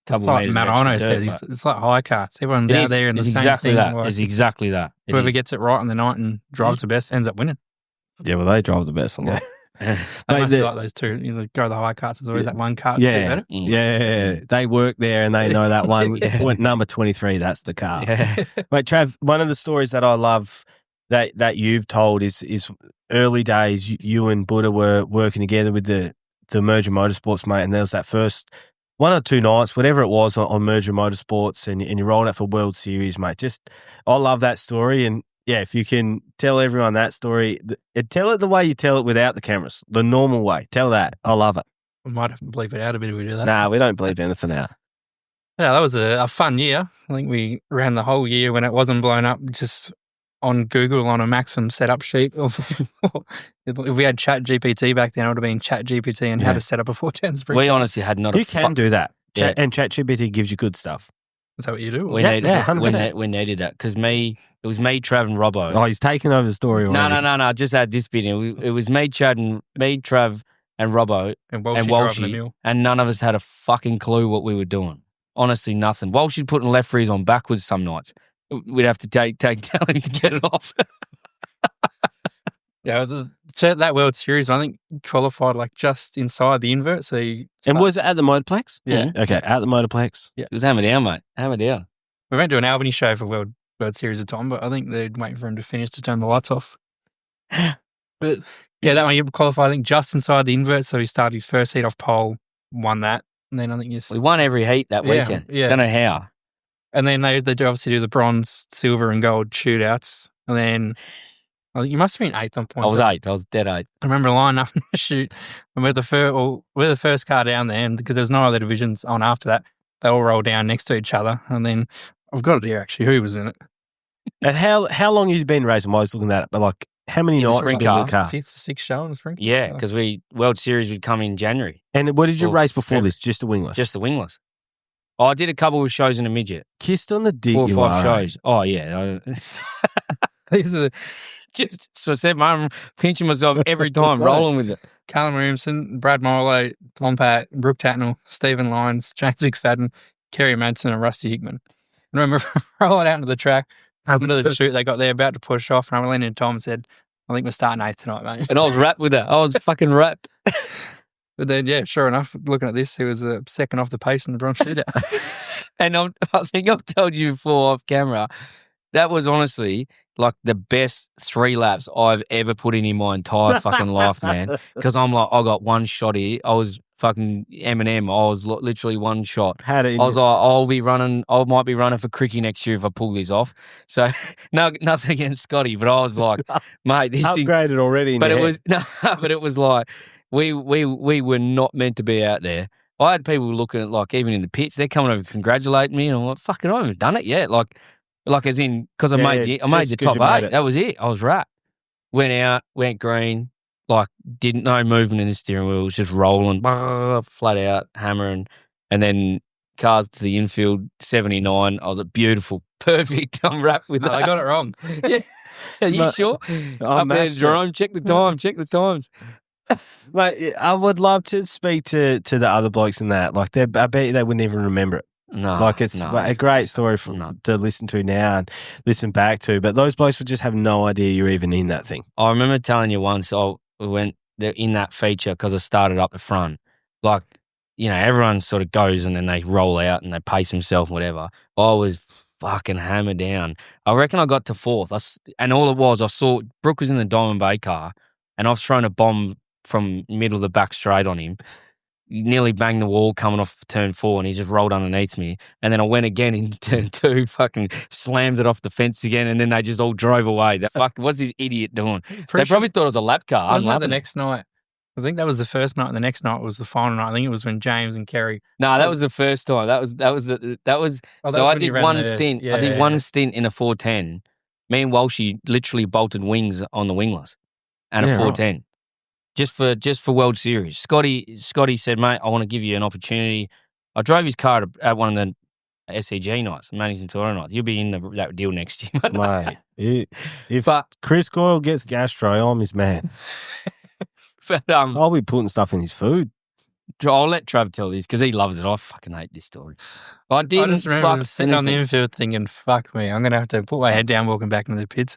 it's like meters. Marano says, it's like high carts. Everyone's out there in the same thing. It's exactly that. Whoever gets it right in the night and drives the best ends up winning. Yeah, well, they drive the best a lot. They must be like those two. Go the high carts. There's always that one cart. Yeah, yeah. They work there and they know that one. Number 23, that's the car. Yeah. Mate, Trav, one of the stories that I love that you've told is early days. You and Buddha were working together with the Merger Motorsports, mate, and there was that first 1 or 2 nights, whatever it was, on Merger Motorsports, and you rolled out for World Series, mate. I love that story, and yeah, if you can tell everyone that story, tell it the way you tell it without the cameras, the normal way. Tell that. I love it. We might have to bleep it out a bit if we do that. Nah, we don't bleep anything out. Yeah, that was a fun year. I think we ran the whole year when it wasn't blown up, just on Google on a Maxim setup sheet. If we had Chat GPT back then, it would have been Chat GPT and how to set up a 410 sprint. We honestly had not. You can do that, Yeah. and Chat GPT gives you good stuff. Is that what you do? We needed that because it was me, Trav, and Robbo. Oh, he's taking over the story already. No. I just had this bit in. It was me, Trav, and Robbo and Walshy, and none of us had a fucking clue what we were doing. Honestly, nothing. Walshy'd putting left rears on backwards some nights. We'd have to tell him to get it off. Yeah, that World Series, I think, qualified like just inside the invert. And was it at the Motorplex? Yeah. Okay, at the Motorplex. Yeah. It was hammer down, mate. Hammer down. We went to an Albany show for World Series of time, but I think they're waiting for him to finish to turn the lights off. But yeah, that one he qualified, I think, just inside the invert. So he started his first heat off pole, won that. And then I think we won every heat that weekend. Yeah. Don't know how. And then they do obviously do the bronze, silver, and gold shootouts. And then I think you must have been 8th on points. I was 8th. I was dead 8th. I remember lining up in the shoot, and we're the first car down there, and because there's no other divisions on after that, they all roll down next to each other. And then I've got it here actually who was in it. And how long have you been racing? I was looking at it, but like how many nights have you been in the car? 5th, 6th show in the sprint. Yeah, because World Series would come in January. And what did you race before this? Just the wingless? Just the wingless. Oh, I did a couple of shows in a midget. Kissed on the dick. 4 or 5 shows. Oh yeah. These are so I said, I'm pinching myself every time, rolling with it. Callum Williamson, Brad Morlow, Tom Pat, Brooke Tatnell, Stephen Lyons, James McFadden, Kerry Madsen, and Rusty Hickman. And I remember rolling out into the track, up into the chute, they got there about to push off, and I leaned into Tom and said, I think we're starting 8th tonight, mate. And I was wrapped with that. I was fucking wrapped. But then, yeah, sure enough, looking at this, he was a second off the pace in the bronze shootout. And I think I've told you before off camera, that was honestly like the best 3 laps I've ever put in my entire fucking life, man. Because I'm like, I got one shot here. I was fucking Eminem. I was literally one shot. I was like, I might be running for cricket next year if I pull this off. So, nothing against Scotty, but I was like, mate, this upgraded already. But it was like, we were not meant to be out there. I had people looking at, like, even in the pits, they're coming over congratulating me, and I'm like, fucking, I haven't done it yet. Like as in, because I made the top 8. That was it. I was right. Went out, went green, like, didn't know movement in the steering wheel. It was just rolling, flat out, hammering, and then cars to the infield, 79. I was like, beautiful, perfect. I'm wrapped with that. I got it wrong. Yeah. Are you sure? Up there, Jerome, check the times. Mate, I would love to speak to the other blokes in that. Like, I bet you they wouldn't even remember it. No, Like, it's no. a great story to listen to now and listen back to. But those blokes would just have no idea you're even in that thing. I remember telling you once, we went there in that feature because I started up the front. Like, you know, everyone sort of goes and then they roll out and they pace themselves, whatever. I was fucking hammered down. I reckon I got to fourth. And all it was, I saw Brooke was in the Diamond Bay car and I've thrown a bomb from middle of the back straight on him. Nearly banged the wall coming off turn 4 and he just rolled underneath me. And then I went again in turn 2, fucking slammed it off the fence again, and then they just all drove away. What's this idiot doing? They probably thought it was a lap car. Wasn't that the next night? I think that was the first night, and the next night was the final night. I think it was when James and Kerry. No, that was the first time. That was. So I did one stint. I did one stint in a 410. Me and Walshy literally bolted wings on the wingless and a 410. Right. Just for World Series. Scotty said, mate, I want to give you an opportunity. I drove his car at one of the SEG nights, Manning Tour nights. You'll be in that deal next year. Mate, if Chris Coyle gets gastro, I'm his man. But, I'll be putting stuff in his food. I'll let Trav tell this because he loves it. I fucking hate this story. I just remember sitting on the infield thinking, fuck me, I'm going to have to put my head down walking back into the pits.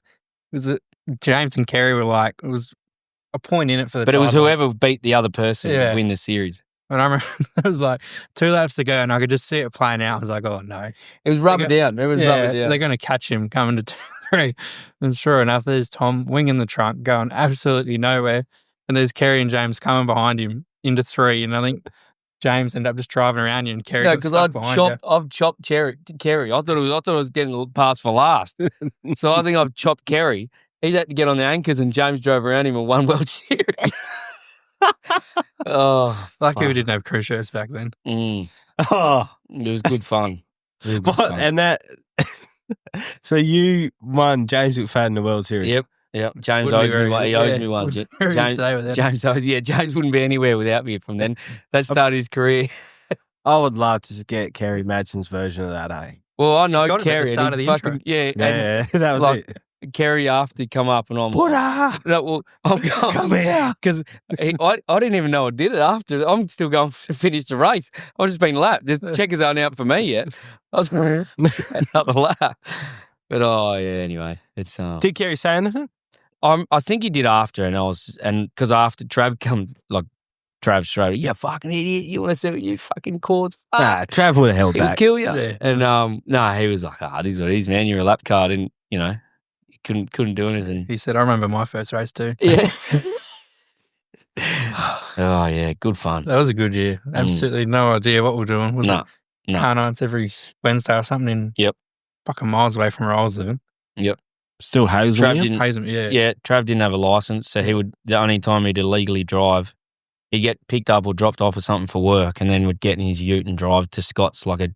It was James and Kerry were like, it was a point in it for the But it was whoever beat the other person to win the series. And I remember it was like 2 laps to go and I could just see it playing out. I was like, oh no. It was rubber down. It was rubber down. They're going to catch him coming to turn 3. And sure enough, there's Tom winging the trunk, going absolutely nowhere. And there's Kerry and James coming behind him into 3. And I think James ended up just driving around you and Kerry got stuck behind you. I've chopped Kerry. I thought it was getting past for last. So I think I've chopped Kerry. He had to get on the anchors and James drove around him and won World Series. Lucky we didn't have crew shirts back then. Oh, it was good fun. And that. So you won James McFadden in the World Series. Yep. James owes me one. He owes me one. James wouldn't be anywhere without me from then. That started his career. I would love to get Kerry Madsen's version of that, eh? Well, I know Kerry. At the start of the intro. Yeah, that was like, it. Kerry after come up and I'm Buddha! No, well, I'm going, come here. Because I didn't even know I did it after. I'm still going to finish the race. I've just been lapped. The checkers aren't out for me yet. I was another lap. But anyway. It's Did Kerry say anything? I think he did after, and because after Trav come, like Trav straight, you fucking idiot, you want to see what you fucking caused? Nah, Trav would have held back. He'll kill you. Yeah. And he was like, this is what it is, man. You're a lap car, and couldn't do anything. He said, I remember my first race too. Yeah. Oh yeah, good fun. That was a good year. Absolutely no idea what we're doing. Was it car nights every Wednesday or something? Fucking miles away from where I was living. Yep. Still Hazelham? Yeah, Trav didn't have a license, so the only time he'd illegally drive, he'd get picked up or dropped off or something for work, and then would get in his ute and drive to Scott's, like an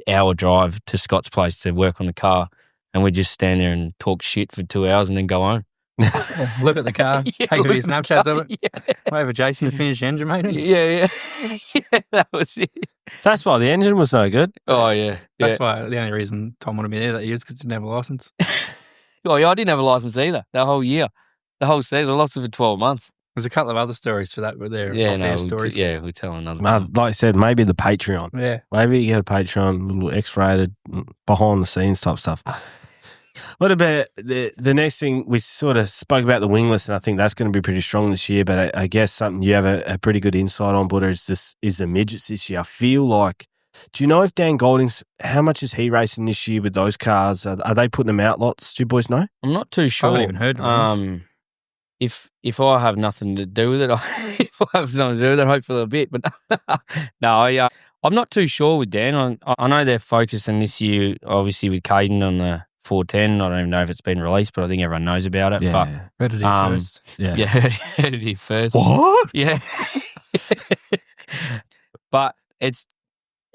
hour drive to Scott's place to work on the car, and we'd just stand there and talk shit for 2 hours and then go home. Look at the car, take a few Snapchats of it, wait for Jason to finish the engine maintenance. Yeah, that was it. That's why the engine was no good. Oh, yeah. That's why the only reason Tom wanted me there that year is because he didn't have a license. Oh, yeah, I didn't have a license either, that whole year. The whole season, I lost it for 12 months. There's a couple of other stories for that, but they're stories. We'll tell another one. Like I said, maybe the Patreon. Yeah. Maybe you get a Patreon, a little X-rated, behind-the-scenes type stuff. What about the next thing? We sort of spoke about the wingless, and I think that's going to be pretty strong this year, but I guess something you have a pretty good insight on, Buddha, is the midgets this year. I feel like, do you know if Dan Golding's, how much is he racing this year with those cars? Are they putting them out lots? Do you boys know? I'm not too sure. I haven't even heard of them. If I have nothing to do with it, if I have something to do with it, hopefully a bit. But no, I'm not too sure with Dan. I know they're focusing this year, obviously, with Caden on the 410. I don't even know if it's been released, but I think everyone knows about it. Yeah, heard it here first. Yeah, heard it here first. What? Yeah. But I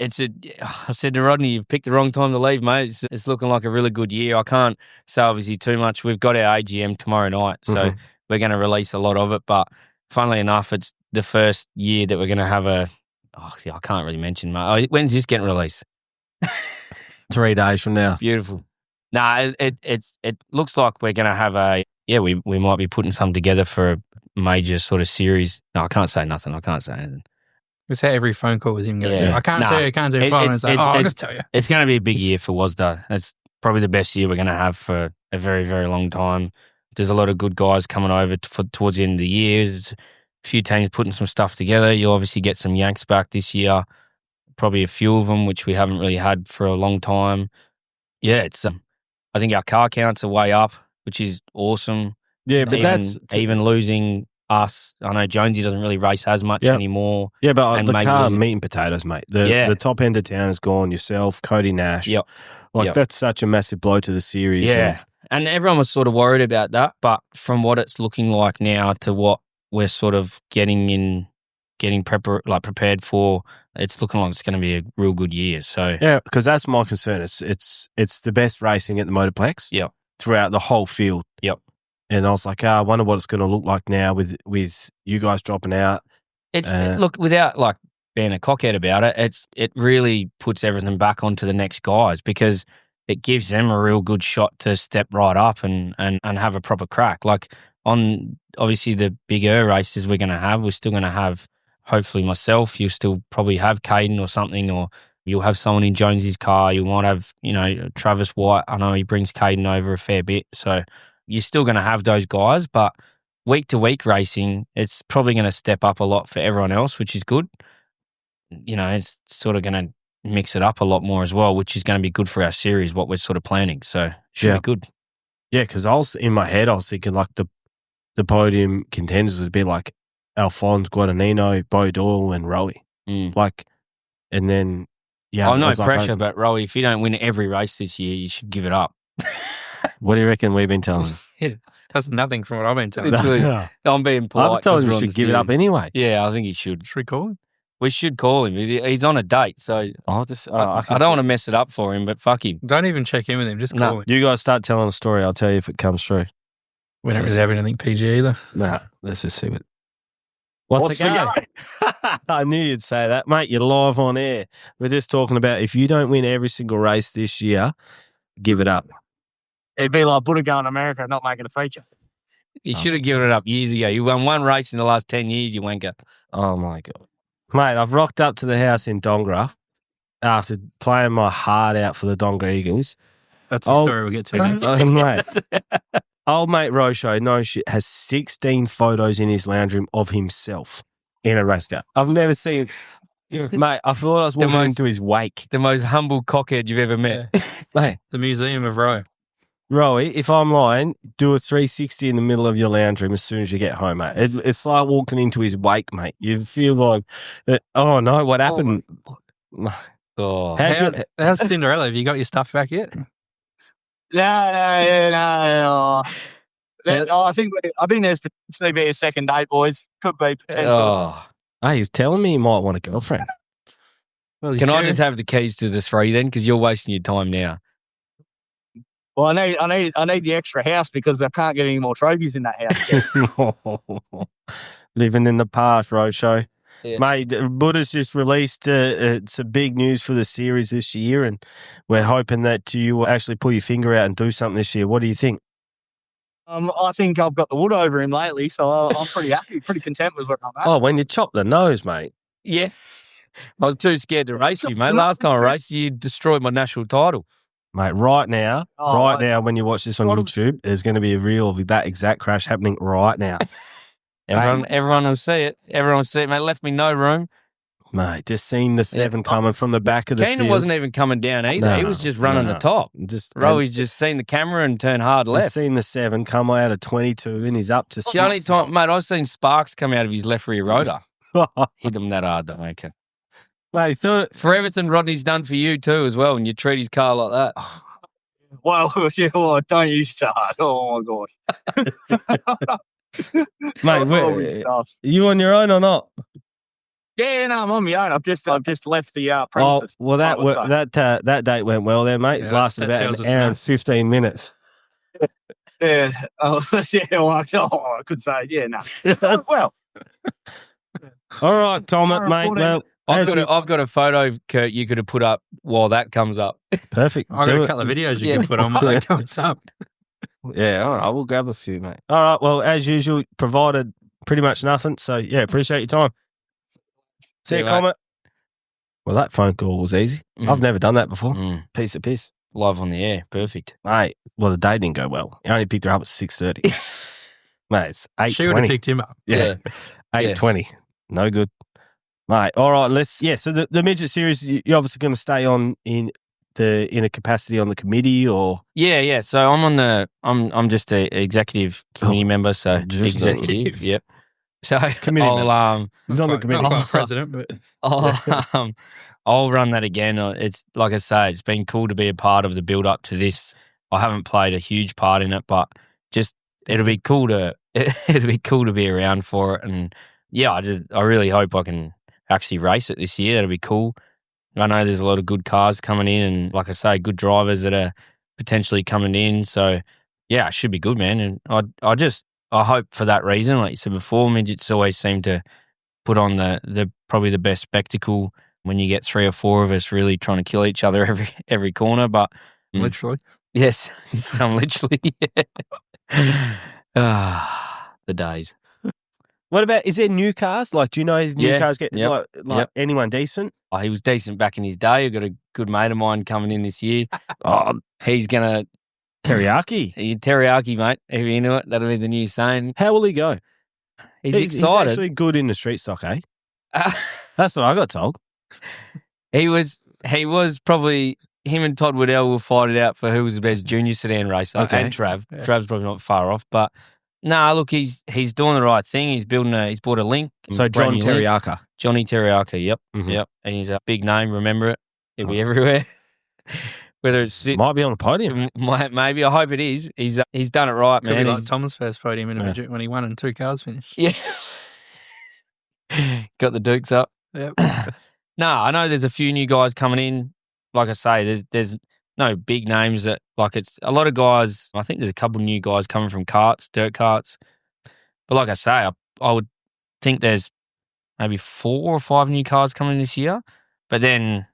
said to Rodney, you've picked the wrong time to leave, mate. It's looking like a really good year. I can't say obviously too much. We've got our AGM tomorrow night, so we're going to release a lot of it. But funnily enough, it's the first year that we're going to have I can't really mention, mate. When's this getting released? 3 days from now. Beautiful. Nah, it looks like we're going to have we might be putting some together for major sort of series. No, I can't say nothing. I can't say anything. It's how every phone call with him goes. Yeah. I can't tell you, I can't do It- phone. it's- It's like, it's- I'll it's- just tell you. It's going to be a big year for Wazda. It's probably the best year we're going to have for a very, very long time. There's a lot of good guys coming over towards the end of the year. There's a few teams putting some stuff together. You'll obviously get some Yanks back this year, probably a few of them, which we haven't really had for a long time. Yeah, it's. I think our car counts are way up, which is awesome. Yeah, but even losing us. I know Jonesy doesn't really race as much anymore. Yeah, but and the maybe car losing- meat and potatoes, mate. The top end of town is gone. Yourself, Cody Nash. Yep. That's such a massive blow to the series. Yeah. And everyone was sort of worried about that. But from what it's looking like now to what we're sort of getting prepared for, it's looking like it's going to be a real good year. So Yeah, because that's my concern. It's the best racing at the Motorplex. Yep. Throughout the whole field. Yep. And I was like, I wonder what it's going to look like now with you guys dropping out. It's look, without like being a cockhead about it, it really puts everything back onto the next guys because it gives them a real good shot to step right up and have a proper crack. Like on obviously the bigger races we're still going to have hopefully myself. You'll still probably have Caden or something, or you'll have someone in Jonesy's car. You might have, Travis White. I know he brings Caden over a fair bit. So you're still going to have those guys, but week to week racing, it's probably going to step up a lot for everyone else, which is good. It's sort of going to mix it up a lot more as well, which is going to be good for our series, what we're sort of planning. So should be good. Yeah, because in my head, I was thinking like the podium contenders would be like Alphonse, Guadagnino, Bo Doyle, and Rowie. And then, no pressure, but Rowie, if you don't win every race this year, you should give it up. What do you reckon we've been telling him? That's nothing from what I've been telling. I'm being polite. I'm telling him he should give it up anyway. Yeah, I think he should. Should we call him? We should call him. He's on a date, so I'll just. I don't want to mess it up for him, but fuck him. Don't even check in with him. Just call him. You guys start telling a story. I'll tell you if it comes true. We don't really have anything PG either. Nah, let's just see what. What's the game? I knew you'd say that, mate. You're live on air. We're just talking about if you don't win every single race this year, give it up. It'd be like Buddha going to America and not making a feature. You should have given it up years ago. You won one race in the last 10 years, you wanker. Oh, my God. Mate, I've rocked up to the house in Dongra after playing my heart out for the Dongra Eagles. That's the story we'll get to next. Mate, old mate Rocho, no shit, has 16 photos in his lounge room of himself in a race car. I've never seen... Mate, I thought I was walking into his wake. The most humble cockhead you've ever met. Mate, the Museum of Roe. Rowie, if I'm lying, do a 360 in the middle of your lounge room as soon as you get home, mate. It's like walking into his wake, mate. You feel like, oh no, what happened? How's Cinderella? Have you got your stuff back yet? No. I think there's potentially be a second date, boys. Could be potentially. Hey, he's telling me he might want a girlfriend. Well, Can I just have the keys to the 3 then? Because you're wasting your time now. Well, I need the extra house because I can't get any more trophies in that house. Living in the past, Rocho. Yeah. Mate, Buddha's just released some big news for the series this year, and we're hoping that you will actually pull your finger out and do something this year. What do you think? I think I've got the wood over him lately, so I'm pretty happy, pretty content with what I'm at. Oh, when you chop the nose, mate. Yeah. I was too scared to race you, mate. Last time I raced you, destroyed my national title. Mate, right now, when you watch this on YouTube, there's going to be a reel of that exact crash happening right now. Everyone will see it. Everyone will see it, mate. Left me no room. Mate, just seen the 7 coming from the back of the field. Keenan wasn't even coming down either. He was just running the top. Rowie's just seen the camera and turned hard left. I've seen the 7 come out of 22 and he's up to 6. The only time, mate, I've seen sparks come out of his left rear rotor. Hit him that hard, though, okay. Mate, he thought for everything Rodney's done for you too as well, and you treat his car like that. Well, don't you start. Oh, my God. Mate, you on your own or not? Yeah, no, I'm on my own. I've just left the premises. Oh, well, that date went well there, mate. It lasted about an hour and 15 minutes. Yeah. Oh, yeah. Well, I could say, yeah, no. Well. All right, Comet, mate. Well, I've got a photo, Kurt, you could have put up while that comes up. Perfect. I've got a couple of videos you can put on while that comes up. Yeah, all right. We'll grab a few, mate. All right. Well, as usual, provided pretty much nothing. So, yeah, appreciate your time. See you, mate. Comet. Well, that phone call was easy. I've never done that before. Piece of piss. Live on the air. Perfect. Mate, well, the day didn't go well. He only picked her up at 6:30. Mate, it's 8:20. She would have picked him up. Yeah. 8:20. No good. Mate, all right, so the midget series, you're obviously going to stay on in a capacity on the committee or? Yeah. So I'm just an executive committee member. So Just executive. Yep. So Committee member. He's on the committee. Not quite president, but I'll run that again. It's like I say, it's been cool to be a part of the build up to this. I haven't played a huge part in it, but just it'll be cool to be around for it. And yeah, I really hope I can actually race it this year. That'll be cool. I know there's a lot of good cars coming in, and like I say, good drivers that are potentially coming in. So yeah, it should be good, man. And I hope for that reason, like you said before, midgets always seem to put on the probably the best spectacle when you get 3 or 4 of us really trying to kill each other every corner. But literally. yes, I'm literally. The days. What about, is there new cars? Like, do you know new Yeah, cars get, yep, like anyone decent? Oh, he was decent back in his day. I've got a good mate of mine coming in this year. Oh, He's going to teriyaki. teriyaki, mate. If you into it, that'll be the new saying. How will he go? He's He's excited. actually good in the street stock, eh? That's what I got told. He was probably, him and Todd Waddell will fight it out for who was the best junior sedan racer. Okay. And Trav. Yeah. Trav's probably not far off, but no, look, he's doing the right thing. He's bought a link. So brand John new link. Teriyaka. Johnny Teriyaki, yep. Mhm. Yep. And he's a big name, remember it. He'll be everywhere. Whether it's Might be on the podium. maybe, I hope it is. He's done it right, Could man. be like He's- Tom's first podium in a midget when he won and 2 cars finished. Yeah. Got the Dukes up. Yep. No, I know there's a few new guys coming in. Like I say, there's no big names that, like, it's a lot of guys. I think there's a couple new guys coming from dirt carts. But like I say, I would think there's maybe 4 or 5 new cars coming this year. But then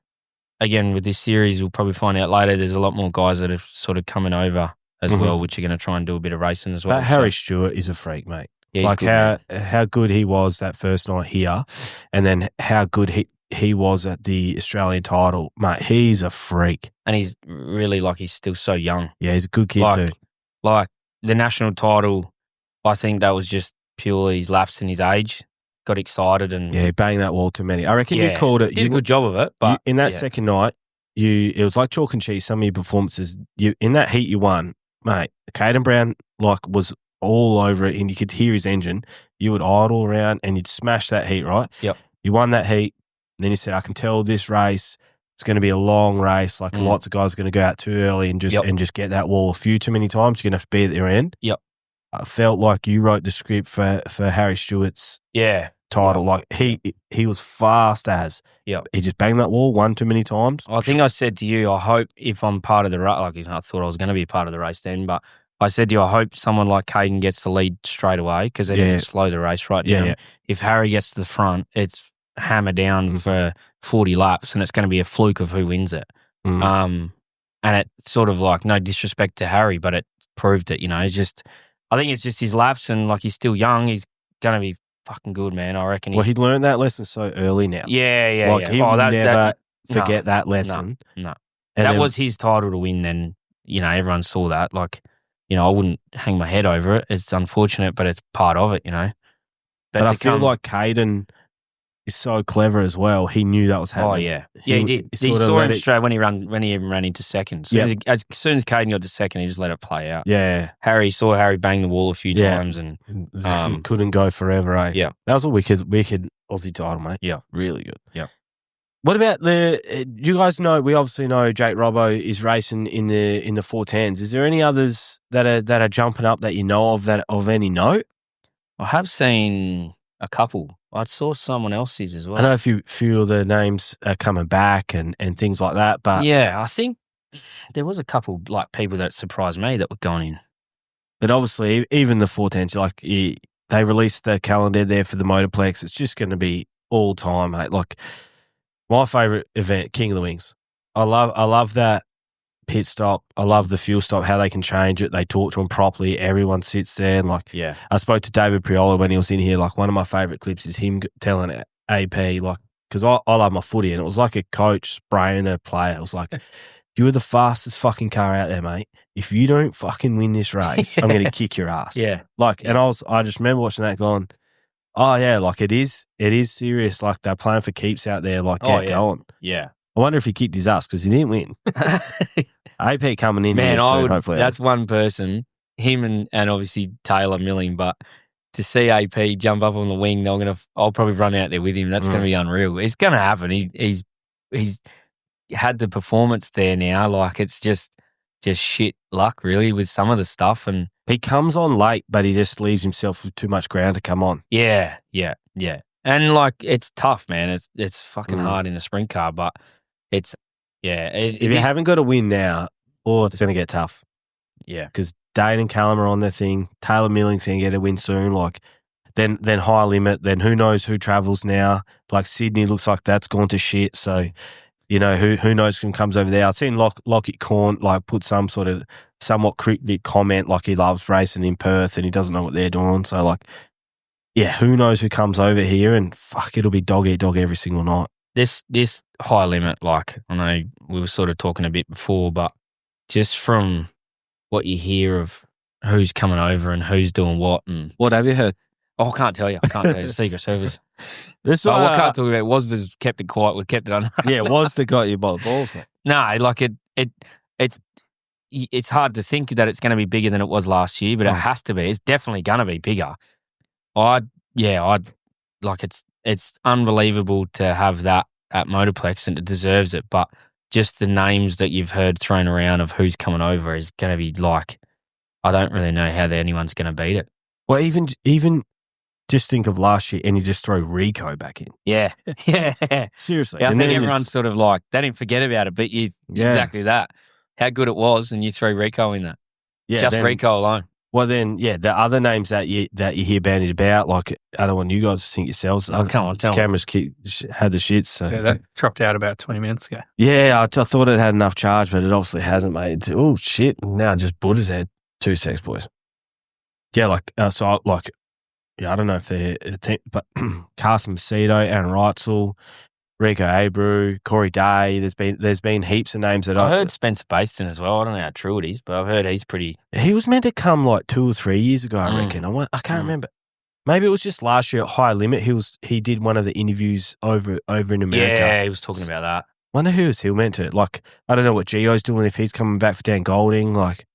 again, with this series, we'll probably find out later, there's a lot more guys that are sort of coming over as well, which are going to try and do a bit of racing as well. But Harry Stewart is a freak, mate. Yeah, he's like good, how good he was that first night here, and then how good he was at the Australian title, mate. He's a freak. and he's really, like, he's still so young. Yeah, he's a good kid too. Like the national title, I think that was just purely his lapse in his age. Got excited and Yeah, he banged that wall too many. I reckon you called it. did a good job of it. But in that yeah. second night, it was like chalk and cheese. Some of your performances, in that heat you won, mate. Caden Brown was all over it, and you could hear his engine. You would idle around and you'd smash that heat, right? Yep. You won that heat. And then you said, I can tell this race, it's going to be a long race. Like lots of guys are going to go out too early and just get that wall a few too many times. You're going to have to be at their end. Yep. I felt like you wrote the script for Harry Stewart's title. Like he was fast as. Yep. He just banged that wall one too many times. I think I said to you, I hope if I'm part of the race, like I thought I was going to be part of the race then, but I said to you, I hope someone like Caden gets the lead straight away because they didn't slow the race right down. Yeah. If Harry gets to the front, it's hammer down for 40 laps and it's going to be a fluke of who wins it. And it's sort of like, no disrespect to Harry, but it proved it, it's just, I think it's just his laps and like he's still young. He's going to be fucking good, man. I reckon. Well, he learned that lesson so early now. Yeah. Like he will never forget that lesson. No. And That then- was his title to win then. Everyone saw that. Like, I wouldn't hang my head over it. It's unfortunate, but it's part of it, But I feel like Caden is so clever as well. He knew that was happening. Oh, yeah. Yeah, he did. He sort of saw let him it- straight when he even ran into second. So as soon as Caden got to second, he just let it play out. Yeah. Harry saw Harry bang the wall a few times and Couldn't go forever, eh? Yeah. That was a wicked Aussie title, mate. Yeah. Really good. Yeah. What about do you guys know, we obviously know Jake Robbo is racing in the 410s. Is there any others that are jumping up that you know of that of any note? I have seen a couple. I saw someone else's as well. I know a few of the names are coming back and things like that, but yeah, I think there was a couple like people that surprised me that were going in. But obviously, even the 410s, like they released the calendar there for the Motorplex. It's just going to be all time, mate. Like my favourite event, King of the Wings. I love that pit stop. I love the fuel stop, how they can change it. They talk to them properly. Everyone sits there. And like, Yeah. I spoke to David Priola when he was in here. Like, one of my favourite clips is him telling AP, like, because I love my footy, and it was like a coach spraying a player. It was like, you were the fastest fucking car out there, mate. If you don't fucking win this race, I'm going to kick your ass. Yeah. Like, and I just remember watching that going, oh yeah, like it is serious. Like, they're playing for keeps out there. Like, get going. Yeah. I wonder if he kicked his ass because he didn't win. AP coming in Man, here soon, hopefully. that's one person, him and obviously Taylor Milling, but to see AP jump up on the wing, I'll probably run out there with him. That's going to be unreal. It's going to happen. He's had the performance there now. Like, it's just shit luck, really, with some of the stuff. And he comes on late, but he just leaves himself with too much ground to come on. yeah. And like, it's tough, man. It's fucking hard in a sprint car, but it's if you haven't got a win now, it's going to get tough. Yeah, because Dane and Callum are on their thing. Taylor Milling's going to get a win soon. Like, then high limit. Then who knows who travels now? Like, Sydney looks like that's gone to shit. So, you know, who knows who comes over there. I've seen Lockie Corn like put some sort of somewhat cryptic comment, like he loves racing in Perth and he doesn't know what they're doing. So, like, yeah, who knows who comes over here, and fuck, it'll be dog eat dog every single night. This high limit, like, I know we were sort of talking a bit before, but just from what you hear of who's coming over and who's doing what, and What have you heard? I can't tell you. It's Secret Service. This But what I can't talk about was the kept it quiet. We kept it under. yeah, was the got you by the balls, mate. No, like it's hard to think that it's going to be bigger than it was last year, but it has to be. It's definitely going to be bigger. It's unbelievable to have that at Motorplex, and it deserves it. But just the names that you've heard thrown around of who's coming over is going to be like, I don't really know how anyone's going to beat it. Well, even just think of last year, and you just throw Rico back in. Yeah. Seriously. Yeah, I and think then everyone's sort of like, they didn't forget about it, but exactly that. How good it was, and you throw Rico in that. Just Rico alone. Well, then, yeah, the other names that you hear bandied about, like, I don't want you guys to think yourselves. Oh, come on, tell me. Cameras had the shits. So. Yeah, that dropped out about 20 minutes ago. Yeah, I thought it had enough charge, but it obviously hasn't, mate. Oh, shit. Now just Buddha's head. 2 secs, boys. Yeah, I don't know if they're a team, but Carson Macedo, Aaron Reitzel, Rico Abreu, Corey Day. There's been heaps of names that I heard Spencer Piston as well. I don't know how true it is, but I've heard he's pretty. He was meant to come like 2 or 3 years ago, I reckon. I can't remember. Maybe it was just last year at High Limit. He did one of the interviews over in America. Yeah, he was talking about that. Wonder who was he meant to. Like, I don't know what Gio's doing, if he's coming back for Dan Golding. Like,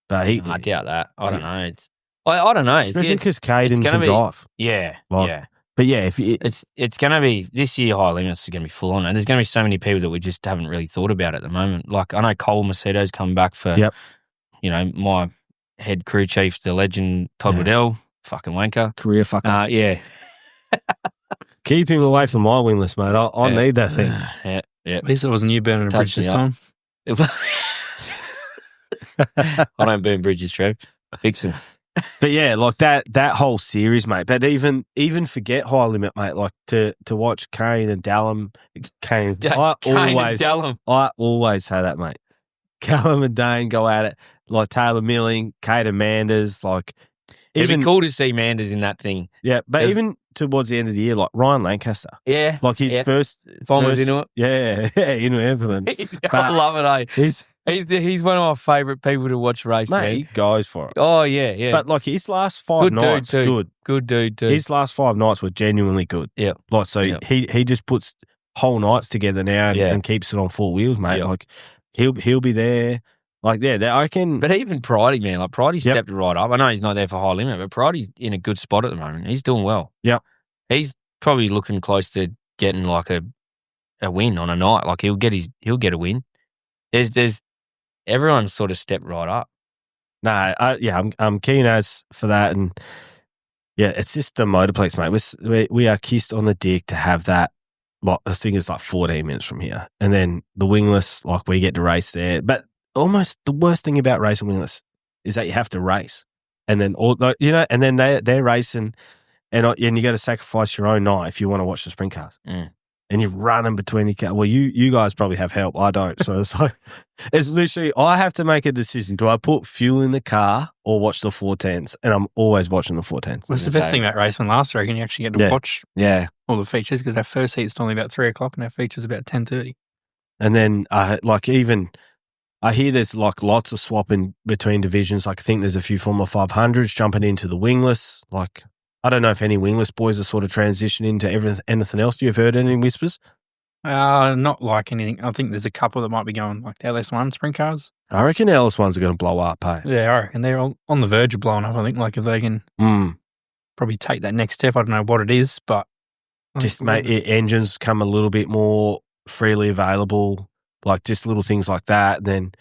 but I doubt that. I don't know. I don't know. Especially because Caden can drive. Yeah, yeah. But yeah, if it's going to be this year, High Limits is going to be full on, and there's going to be so many people that we just haven't really thought about at the moment. Like, I know Cole Macedo's come back for, my head crew chief, the legend Todd Waddell, fucking wanker, career fucker. Yeah. Keep him away from my wingless, mate. I need that thing. Yeah. At least it wasn't you burning a bridge this time. I don't burn bridges, Trev. Fix them. But yeah, like that whole series, mate. But even forget High Limit, mate. Like to watch Kane and Dallum. I always say that, mate. Callum and Dane go at it. Like Taylor Milling, Caden Manders. Like, it'd be cool to see Manders in that thing. Yeah, but even towards the end of the year, like Ryan Lancaster. Yeah, like his first Bombers into it. Yeah, into everything. I love it. He's one of my favourite people to watch race, mate. Man. He goes for it. Oh yeah. But like his last 5 nights, good dude too. His last 5 nights were genuinely good. Yeah, like he just puts whole nights together now and keeps it on 4 wheels, mate. Yep. Like he'll be there. Like I can. But even Pridey, man, like Pridey stepped right up. I know he's not there for High Limit, but Pridey's in a good spot at the moment. He's doing well. Yeah, he's probably looking close to getting like a win on a night. Like he'll get a win. There's everyone's sort of stepped right up. No, I'm keen as for that, and yeah, it's just the Motorplex, mate. We are kissed on the dick to have that. Well, I think it's like 14 minutes from here, and then the wingless, like we get to race there. But almost the worst thing about racing wingless is that you have to race, and then and then they're racing, and you got to sacrifice your own night if you want to watch the sprint cars. and you're running between your car. Well, you guys probably have help. I don't. So it's like, it's literally, I have to make a decision. Do I put fuel in the car or watch the 410s? And I'm always watching the 410s. What's the best thing about racing last year? You actually get to watch all the features because our first heat's only about 3 o'clock and our feature's about 10:30. And then I hear there's like lots of swapping between divisions. Like I think there's a few Formula 500s jumping into the wingless. Like I don't know if any wingless boys are sort of transitioning to anything else. Do you have heard any whispers? Not like anything. I think there's a couple that might be going like the LS1 sprint cars. I reckon the LS1s are going to blow up, hey? Yeah, I reckon they're on the verge of blowing up. I think like if they can probably take that next step. I don't know what it is, but just engines come a little bit more freely available, like just little things like that. Then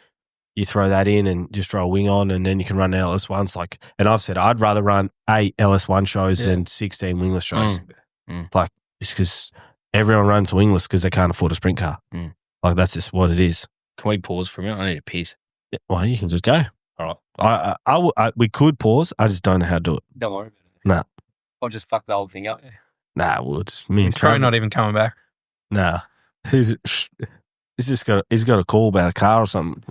you throw that in and just throw a wing on, and then you can run LS1s. Like, and I've said I'd rather run 8 LS1 shows than 16 wingless shows. Like, it's because everyone runs wingless because they can't afford a sprint car. Like, that's just what it is. Can we pause for a minute? I need a piss. Yeah, well, you can just go. All right. We could pause. I just don't know how to do it. Don't worry about it. Nah. I'll just fuck the whole thing up. Nah, well, it's me and He's probably Trav. not even coming back. Nah. He's got a call about a car or something.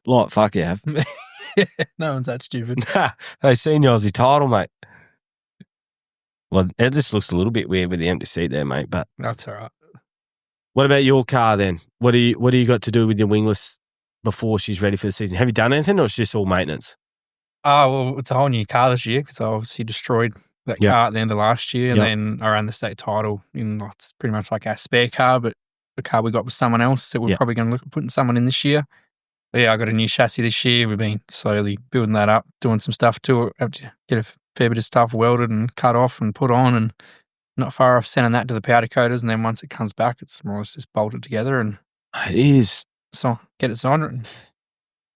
Like, fuck you have. No one's that stupid. Nah, they seen your Aussie title, mate. Well, it just looks a little bit weird with the empty seat there, mate. But That's all right. what about your car then? What do you got to do with your wingless before she's ready for the season? Have you done anything, or it's just all maintenance? Well, it's a whole new car this year because I obviously destroyed that car at the end of last year, and then I ran the state title in it's pretty much like our spare car, but the car we got was someone else, so we're probably going to look at putting someone in this year. But yeah, I got a new chassis this year. We've been slowly building that up, doing some stuff to it. Have to get a fair bit of stuff welded and cut off and put on, and not far off sending that to the powder coaters. And then once it comes back, it's more or less just bolted together and It is. so get it signed.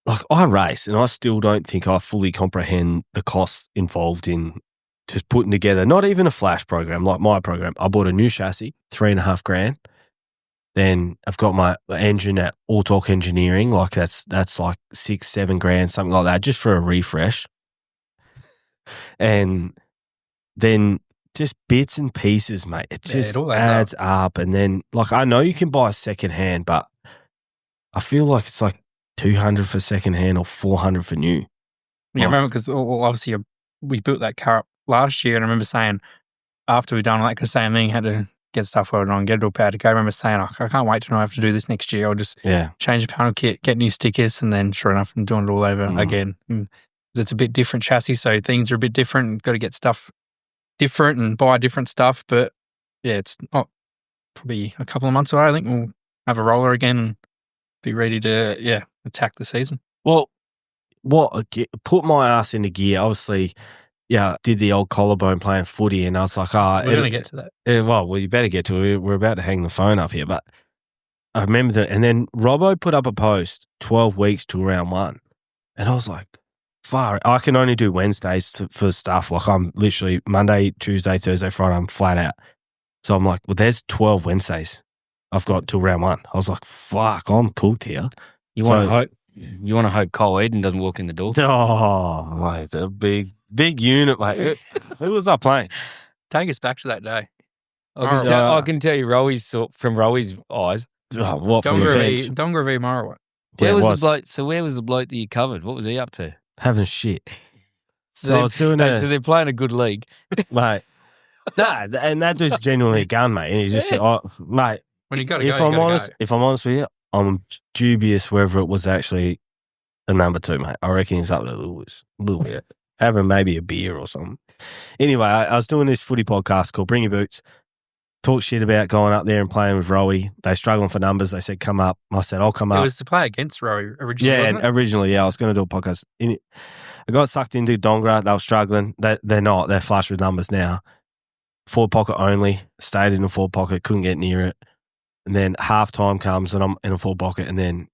Like, I race, and I still don't think I fully comprehend the costs involved in just putting together, not even a flash program like my program. I bought a new chassis, $3,500. Then I've got my engine at All Talk Engineering, like that's like $6-7 something like that, just for a refresh. And then just bits and pieces, mate. It just it all adds up. And then, like, I know you can buy second hand, but I feel like it's like $200 for second hand or $400 for new. Yeah, I remember because obviously we built that car up last year, and I remember saying after we'd done all that, because same thing, had to get stuff welded on, get it all powder coat. I remember saying, I can't wait to know I have to do this next year. I'll just change the panel kit, get new stickers, and then sure enough, I'm doing it all over again. And it's a bit different chassis, so things are a bit different. Got to get stuff different and buy different stuff. But yeah, it's not probably a couple of months away. I think we'll have a roller again and be ready to attack the season. Well, put my ass into gear. Obviously, did the old collarbone playing footy, and I was like, we're going to get to that. Well, you better get to it. We're about to hang the phone up here, but I remember that. And then Robbo put up a post 12 weeks to round 1, and I was like, I can only do Wednesdays for stuff. Like, I'm literally Monday, Tuesday, Thursday, Friday, I'm flat out. So I'm like, well, there's 12 Wednesdays I've got till round 1. I was like, fuck, I'm cooked here. You want to hope Cole Eden doesn't walk in the door? Oh, mate, the big unit, mate. Who was I playing? Take us back to that day. I can tell you from Rowi's eyes. Oh, what from the bench? Dongra v. Morrowick. Where was the bloke? So where was the bloke that you covered? What was he up to? Having shit. So I was doing So they're playing a good league. Mate. Nah, and that dude's genuinely a gun, mate. And he just said, mate, when you got to if I'm honest with you, I'm dubious whether it was actually a number 2, mate. I reckon he's up to a little bit. Having maybe a beer or something. Anyway, I was doing this footy podcast called Bring Your Boots. Talk shit about going up there and playing with Rowie. They're struggling for numbers. They said, come up. I said, I'll come up. It was to play against Rowie originally, wasn't it? Originally, I was going to do a podcast. I got sucked into Dongra. They were struggling. They're not. They're flush with numbers now. Forward pocket only. Stayed in the forward pocket. Couldn't get near it. And then half time comes and I'm in a forward pocket, and then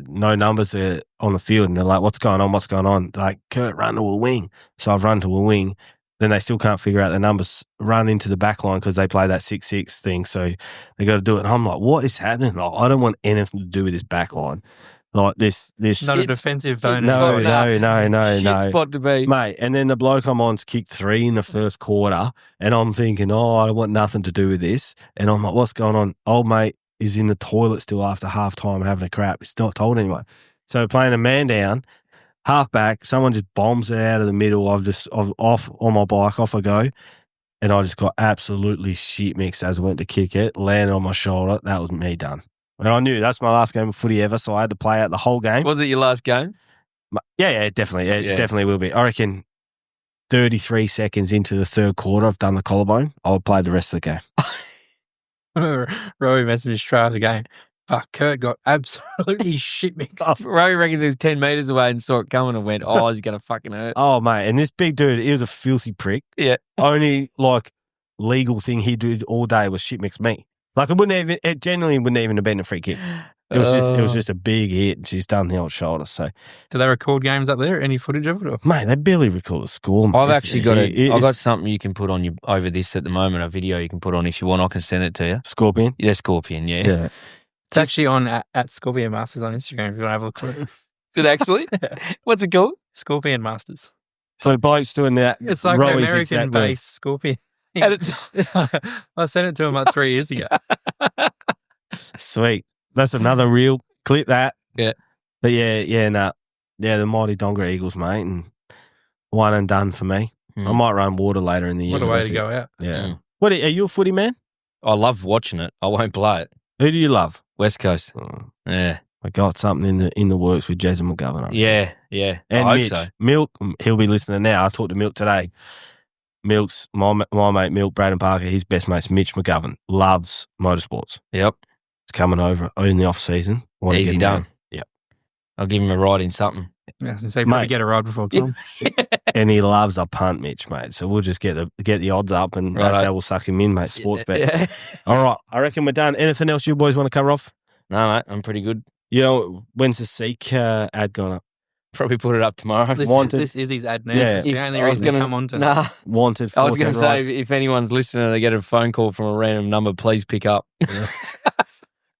no numbers are on the field, and they're like, what's going on? They're like, Kurt, run to a wing. So I've run to a wing. Then they still can't figure out the numbers, run into the back line because they play that 6-6 thing. So they got to do it. And I'm like, what is happening? Like, I don't want anything to do with this back line. Like this. Not a defensive bonus. No. Shit spot to be. Mate, and then the bloke I'm on's kicked 3 in the first quarter, and I'm thinking, I want nothing to do with this. And I'm like, what's going on? Old mate is in the toilet still after half time having a crap. It's not told anyone. So playing a man down, half back, someone just bombs it out of the middle. I'm off on my bike, off I go. And I just got absolutely shit mixed as I went to kick it, landed on my shoulder. That was me done. And I knew that's my last game of footy ever, so I had to play out the whole game. Was it your last game? Yeah, definitely. It definitely will be. I reckon 33 seconds into the third quarter, I've done the collarbone. I'll play the rest of the game. Rory messaged me straight after the game. Fuck, Kurt got absolutely shit mixed. Rory reckons he was 10 metres away and saw it coming and went, he's going to fucking hurt. Oh, mate. And this big dude, he was a filthy prick. Yeah. Only, legal thing he did all day was shit mix me. It genuinely wouldn't even have been a free kick. It was just a big hit, and she's done the old shoulder. So, do they record games up there? Any footage of it? Or? Mate, they barely record a score. Mate. I've actually got I've got something you can put on over this at the moment. A video you can put on if you want. I can send it to you. Scorpion. Yeah, Scorpion. Yeah. It's actually on at Scorpion Masters on Instagram. If you want to have a look at it. Is it actually? What's it called? Scorpion Masters. So bloke's doing that. It's like an American-based Scorpion. I sent it to him like 3 years ago. Sweet. That's another real clip, that. Yeah. But the mighty Dongra Eagles, mate, and one and done for me. I might run water later in the year. What a way to go out. Yeah. What are you a footy man? I love watching it. I won't play it. Who do you love? West Coast. Oh. Yeah. I got something in the works with Jez McGovern. Yeah. And I Mitch. hope so. Milk, he'll be listening now. I talked to Milk today. Milk's my mate Milk, Braden Parker, his best mate's Mitch McGovern, loves motorsports. Yep. It's coming over in the off season. Easy done. Yep. I'll give him a ride in something. Yeah, so probably get a ride before Tom. And he loves a punt, Mitch, mate. So we'll just get the odds up, and that's how we'll suck him in, mate. Sports bet. Yeah. All right, I reckon we're done. Anything else you boys want to cover off? No, mate, I'm pretty good. You know, when's the Seek ad gone up? Probably put it up tomorrow. This is his ad now. Yeah. It's the only reason to come on to. Nah. Wanted. I was going to say, right? if anyone's listening and they get a phone call from a random number, please pick up. Yeah.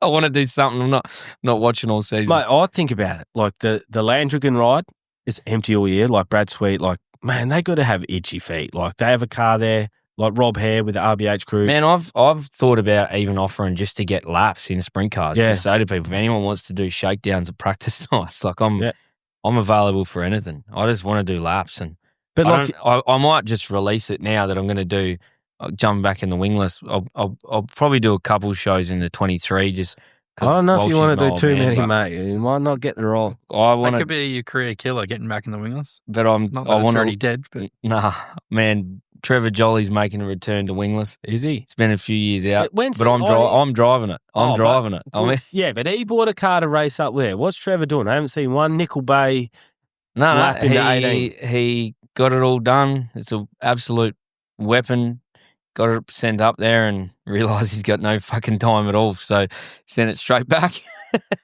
I want to do something. I'm not watching all season. Mate, I think about it. Like the Landrigan ride is empty all year. Like Brad Sweet, man, they got to have itchy feet. Like they have a car there. Like Rob Hare with the RBH crew. Man, I've thought about even offering just to get laps in sprint cars. Yeah. To say to people, if anyone wants to do shakedowns at practice nights, I'm available for anything. I just want to do laps, and I might just release it now that I'm going to do. Jump back in the wingless. I'll probably do a couple shows in the 23. Just I don't know if you want to do too many, mate. You might not get the role. That could be your career killer, getting back in the wingless. But I want already dead. But nah, man. Trevor Jolly's making a return to wingless. Is he? It's been a few years out, but I'm driving it. I'm driving it. But he bought a car to race up there. What's Trevor doing? I haven't seen one Nickel Bay lap into 18. He got it all done. It's an absolute weapon. Got it sent up there and realised he's got no fucking time at all. So sent it straight back.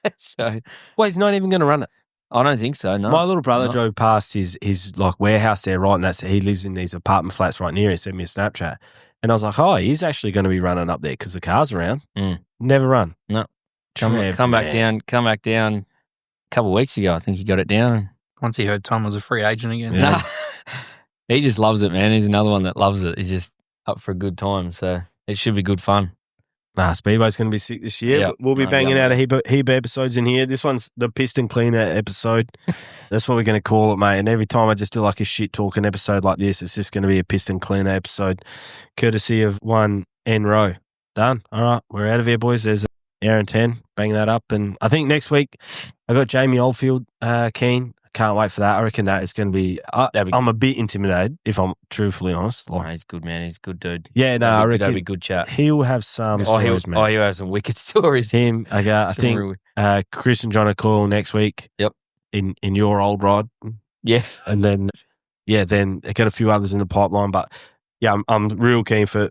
He's not even going to run it. I don't think so, no. My little brother drove past his warehouse there, right, and he lives in these apartment flats right near. He sent me a Snapchat. And I was like, he's actually going to be running up there because the car's around. Never run. No. Come back down a couple of weeks ago. I think he got it down. Once he heard Tom was a free agent again. Yeah. He just loves it, man. He's another one that loves it. He's just up for a good time. So it should be good fun. Speedway's going to be sick this year. Yep. We'll be banging out a heap of episodes in here. This one's the Piston Cleaner episode. That's what we're going to call it, mate. And every time I just do like a shit-talking episode like this, it's just going to be a Piston Cleaner episode, courtesy of one N-Row. Done. All right, we're out of here, boys. There's hour and 10. Bang that up. And I think next week I got Jamie Oldfield keen. Can't wait for that. I reckon that is going to be. I'm a bit intimidated, if I'm truthfully honest. He's good, man. He's a good dude. Yeah, no, I reckon that'll be a good chat. He'll have some stories, man. He'll have some wicked stories. Him, I think Chris and John O'Coyle next week. Yep. In your old ride. Yeah. And then I got a few others in the pipeline, but yeah, I'm real keen for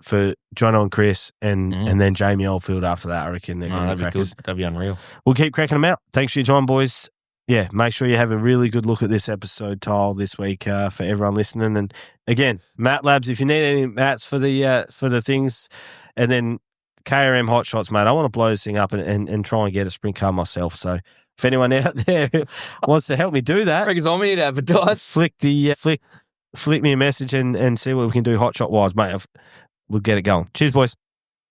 Jono and Chris and then Jamie Oldfield after that. I reckon they're going to be crackers. That'd be unreal. We'll keep cracking them out. Thanks for your time, boys. Yeah, make sure you have a really good look at this episode, Tile, this week for everyone listening. And again, Mat Labs, if you need any mats for the things, and then KRM Hot Shots, mate, I want to blow this thing up and try and get a sprint car myself. So if anyone out there wants to help me do that, Reckons I'm here to advertise. flick me a message and see what we can do hot shot wise, mate. We'll get it going. Cheers, boys.